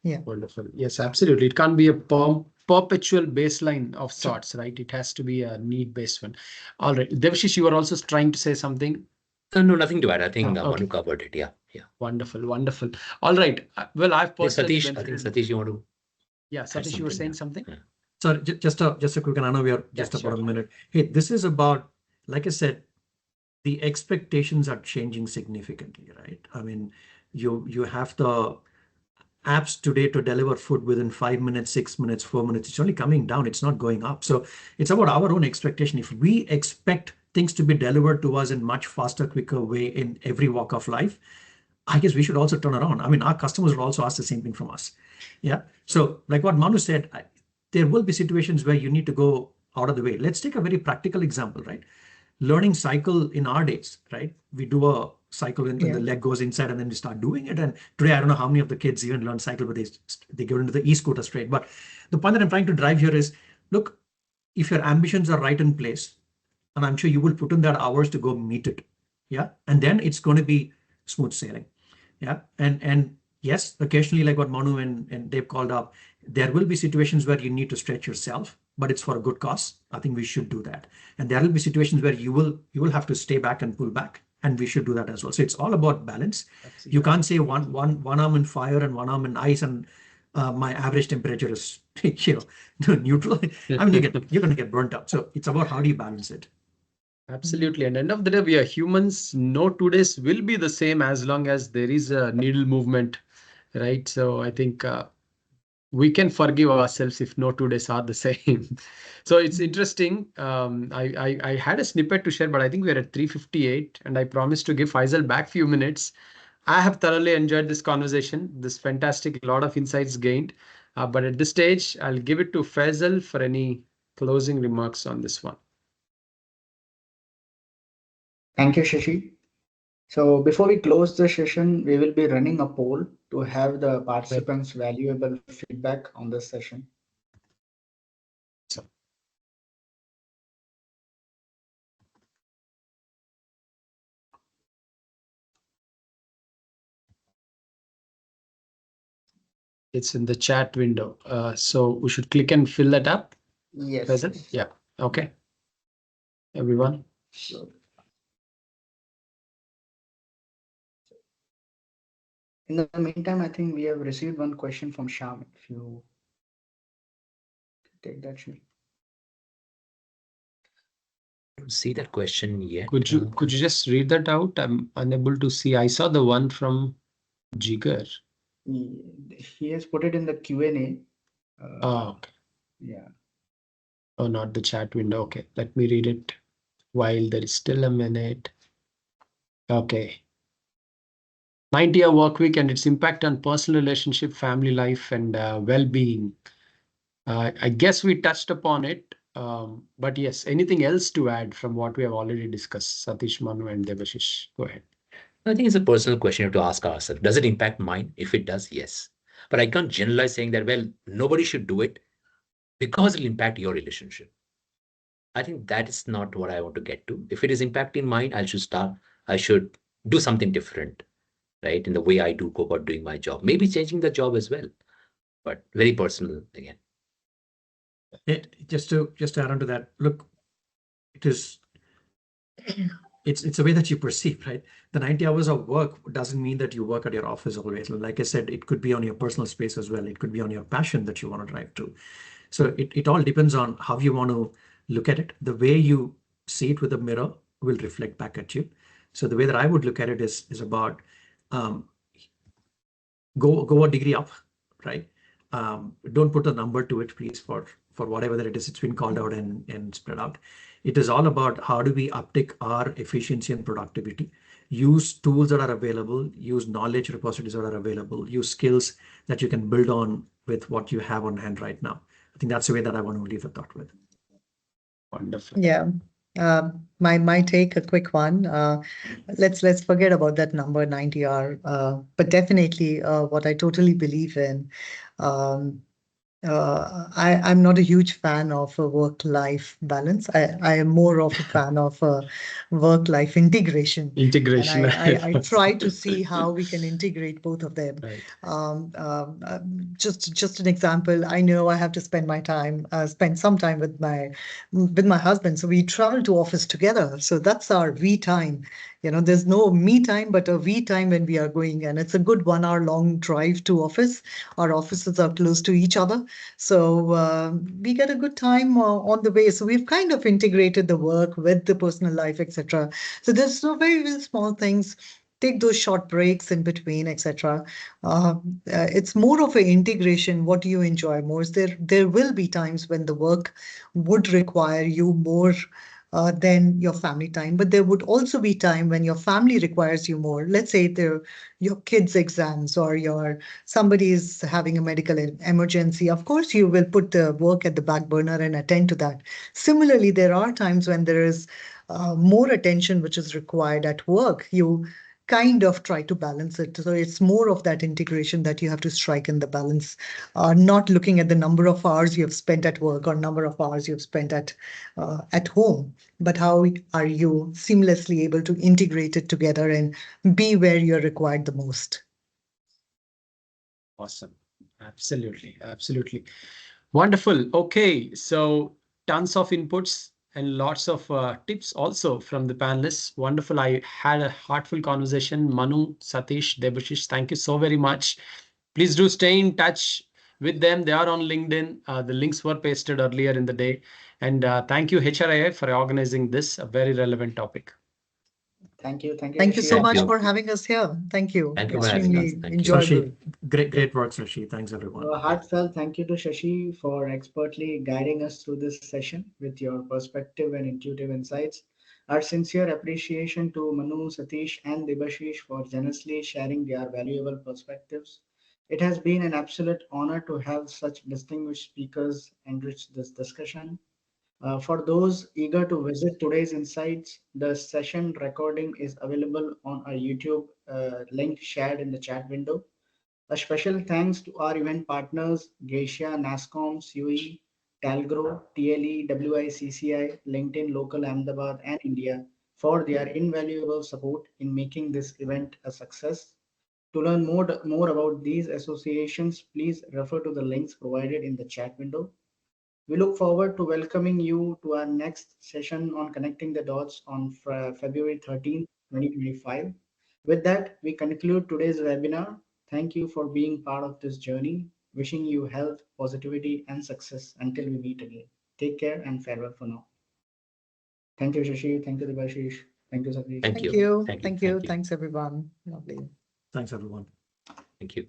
Yeah. Wonderful. Yes, absolutely. It can't be a perpetual baseline of sorts, right? It has to be a need-based one. All right. Devashish, you were also trying to say something? No, nothing to add. I think Manu covered it. Yeah. Wonderful. All right. Well, I've personally Satish, I think Satish, you want to? Yeah, Satish, you were saying something? Yeah. So just a quick, and I know we are just about a minute. Hey, this is about, like I said, the expectations are changing significantly, right? I mean, you have the apps today to deliver food within 5 minutes, 6 minutes, 4 minutes. It's only coming down. It's not going up. So it's about our own expectation. If we expect things to be delivered to us in much faster, quicker way in every walk of life, I guess we should also turn around. I mean, our customers will also ask the same thing from us. Yeah. So like what Manu said, there will be situations where you need to go out of the way. Let's take a very practical example, right? Learning cycle in our days, right? We do a cycle and the leg goes inside and then we start doing it. And today, I don't know how many of the kids even learn cycle, but they go into the e-scooter straight. But the point that I'm trying to drive here is, look, if your ambitions are right in place, and I'm sure you will put in that hours to go meet it. Yeah. And then it's going to be smooth sailing. Yeah. And yes, occasionally, like what Manu and Dave called up, there will be situations where you need to stretch yourself, but it's for a good cause. I think we should do that. And there will be situations where you will have to stay back and pull back, and we should do that as well. So it's all about balance. Absolutely. You can't say one arm in fire and one arm in ice, and my average temperature is neutral. I mean, you're going to get burnt out. So it's about how do you balance it. Absolutely. And end of the day, we are humans. No 2 days will be the same as long as there is a needle movement, right? So I think we can forgive ourselves if no 2 days are the same. So it's interesting. I had a snippet to share, but I think we're at 3:58, and I promised to give Faisal back few minutes. I have thoroughly enjoyed this conversation. This fantastic, lot of insights gained. But at this stage, I'll give it to Faisal for any closing remarks on this one. Thank you, Shashi. So before we close the session, we will be running a poll to have the participants' valuable feedback on this session. It's in the chat window. So we should click and fill that up. Yes. Faisal? Yeah. Okay. Everyone. Sure. In the meantime, I think we have received one question from Shyam. If you take that, Shri. I don't see that question yet. Could you just read that out? I'm unable to see. I saw the one from Jigar. He has put it in the Q&A. Okay. Yeah. Oh, not the chat window. Okay, let me read it while there is still a minute. Okay. 90-year work week and its impact on personal relationship, family life, and well-being. I guess we touched upon it. But yes, anything else to add from what we have already discussed? Satish, Manu, and Devashish, go ahead. I think it's a personal question to ask ourselves. Does it impact mine? If it does, yes. But I can't generalize saying that, well, nobody should do it because it'll impact your relationship. I think that is not what I want to get to. If it is impacting mine, I should do something different, right? In the way I do go about doing my job, maybe changing the job as well, but very personal again. Just to add on to that, look, it is it's a way that you perceive, right? The 90 hours of work doesn't mean that you work at your office always. Like I said, it could be on your personal space as well. It could be on your passion that you want to drive to. So it all depends on how you want to look at it. The way you see it with a mirror will reflect back at you. So the way that I would look at it is about go a degree up, right? Don't put a number to it, please, for whatever that it is. It's been called out and spread out. It is all about how do we uptick our efficiency and productivity, use tools that are available, use knowledge repositories that are available, use skills that you can build on with what you have on hand right now. I think that's the way that I want to leave the thought with. Wonderful. Yeah. My take, a quick one. Let's forget about that number 90R. But definitely, what I totally believe in. I'm not a huge fan of a work-life balance. I am more of a fan of work-life integration. Integration. And I try to see how we can integrate both of them. Right. Just an example, I know I have to spend some time with my husband. So we travel to office together. So that's our we time. There's no me time, but a we time when we are going, and it's a good 1 hour long drive to office. Our offices are close to each other. So we get a good time on the way. So we've kind of integrated the work with the personal life, etc. So there's no very, very small things. Take those short breaks in between, etc. It's more of an integration. What do you enjoy more? There will be times when the work would require you more than your family time, but there would also be time when your family requires you more. Let's say your kids' exams or somebody is having a medical emergency. Of course, you will put the work at the back burner and attend to that. Similarly, there are times when there is more attention which is required at work. You kind of try to balance it. So it's more of that integration that you have to strike in the balance, not looking at the number of hours you have spent at work or number of hours you've spent at home, but how are you seamlessly able to integrate it together and be where you're required the most. Awesome. Absolutely. Absolutely. Wonderful. Okay. So tons of inputs and lots of tips also from the panelists. Wonderful. I had a heartful conversation. Manu, Satish, Debashish, thank you so very much. Please do stay in touch with them. They are on LinkedIn. The links were pasted earlier in the day. And thank you, HRIA, for organizing this, a very relevant topic. Thank you. Thank you. Thank you so Shashi. much you. for having us here. Thank you. Thank you for having us. Extremely Thank you. enjoyable. Shashi, great work, Shashi. Thanks, everyone. A heartfelt thank you to Shashi for expertly guiding us through this session with your perspective and intuitive insights. Our sincere appreciation to Manu, Satish, and Debashish for generously sharing their valuable perspectives. It has been an absolute honor to have such distinguished speakers enrich this discussion. For those eager to visit today's insights, the session recording is available on our YouTube link shared in the chat window. A special thanks to our event partners, Geisha, NASCOM, CUE, Talgro, TLE, WICCI, LinkedIn Local Ahmedabad, and India for their invaluable support in making this event a success. To learn more about these associations, please refer to the links provided in the chat window. We look forward to welcoming you to our next session on connecting the dots on February 13th, 2025. With that, we conclude today's webinar. Thank you for being part of this journey. Wishing you health, positivity, and success until we meet again. Take care and farewell for now. Thank you, Shashi. Thank you, Debashish. Thank you, Satish. Thank Thank you. you. Thank you. Thank you. Thank you. Thanks, everyone. Lovely. Thanks, everyone. Thank you.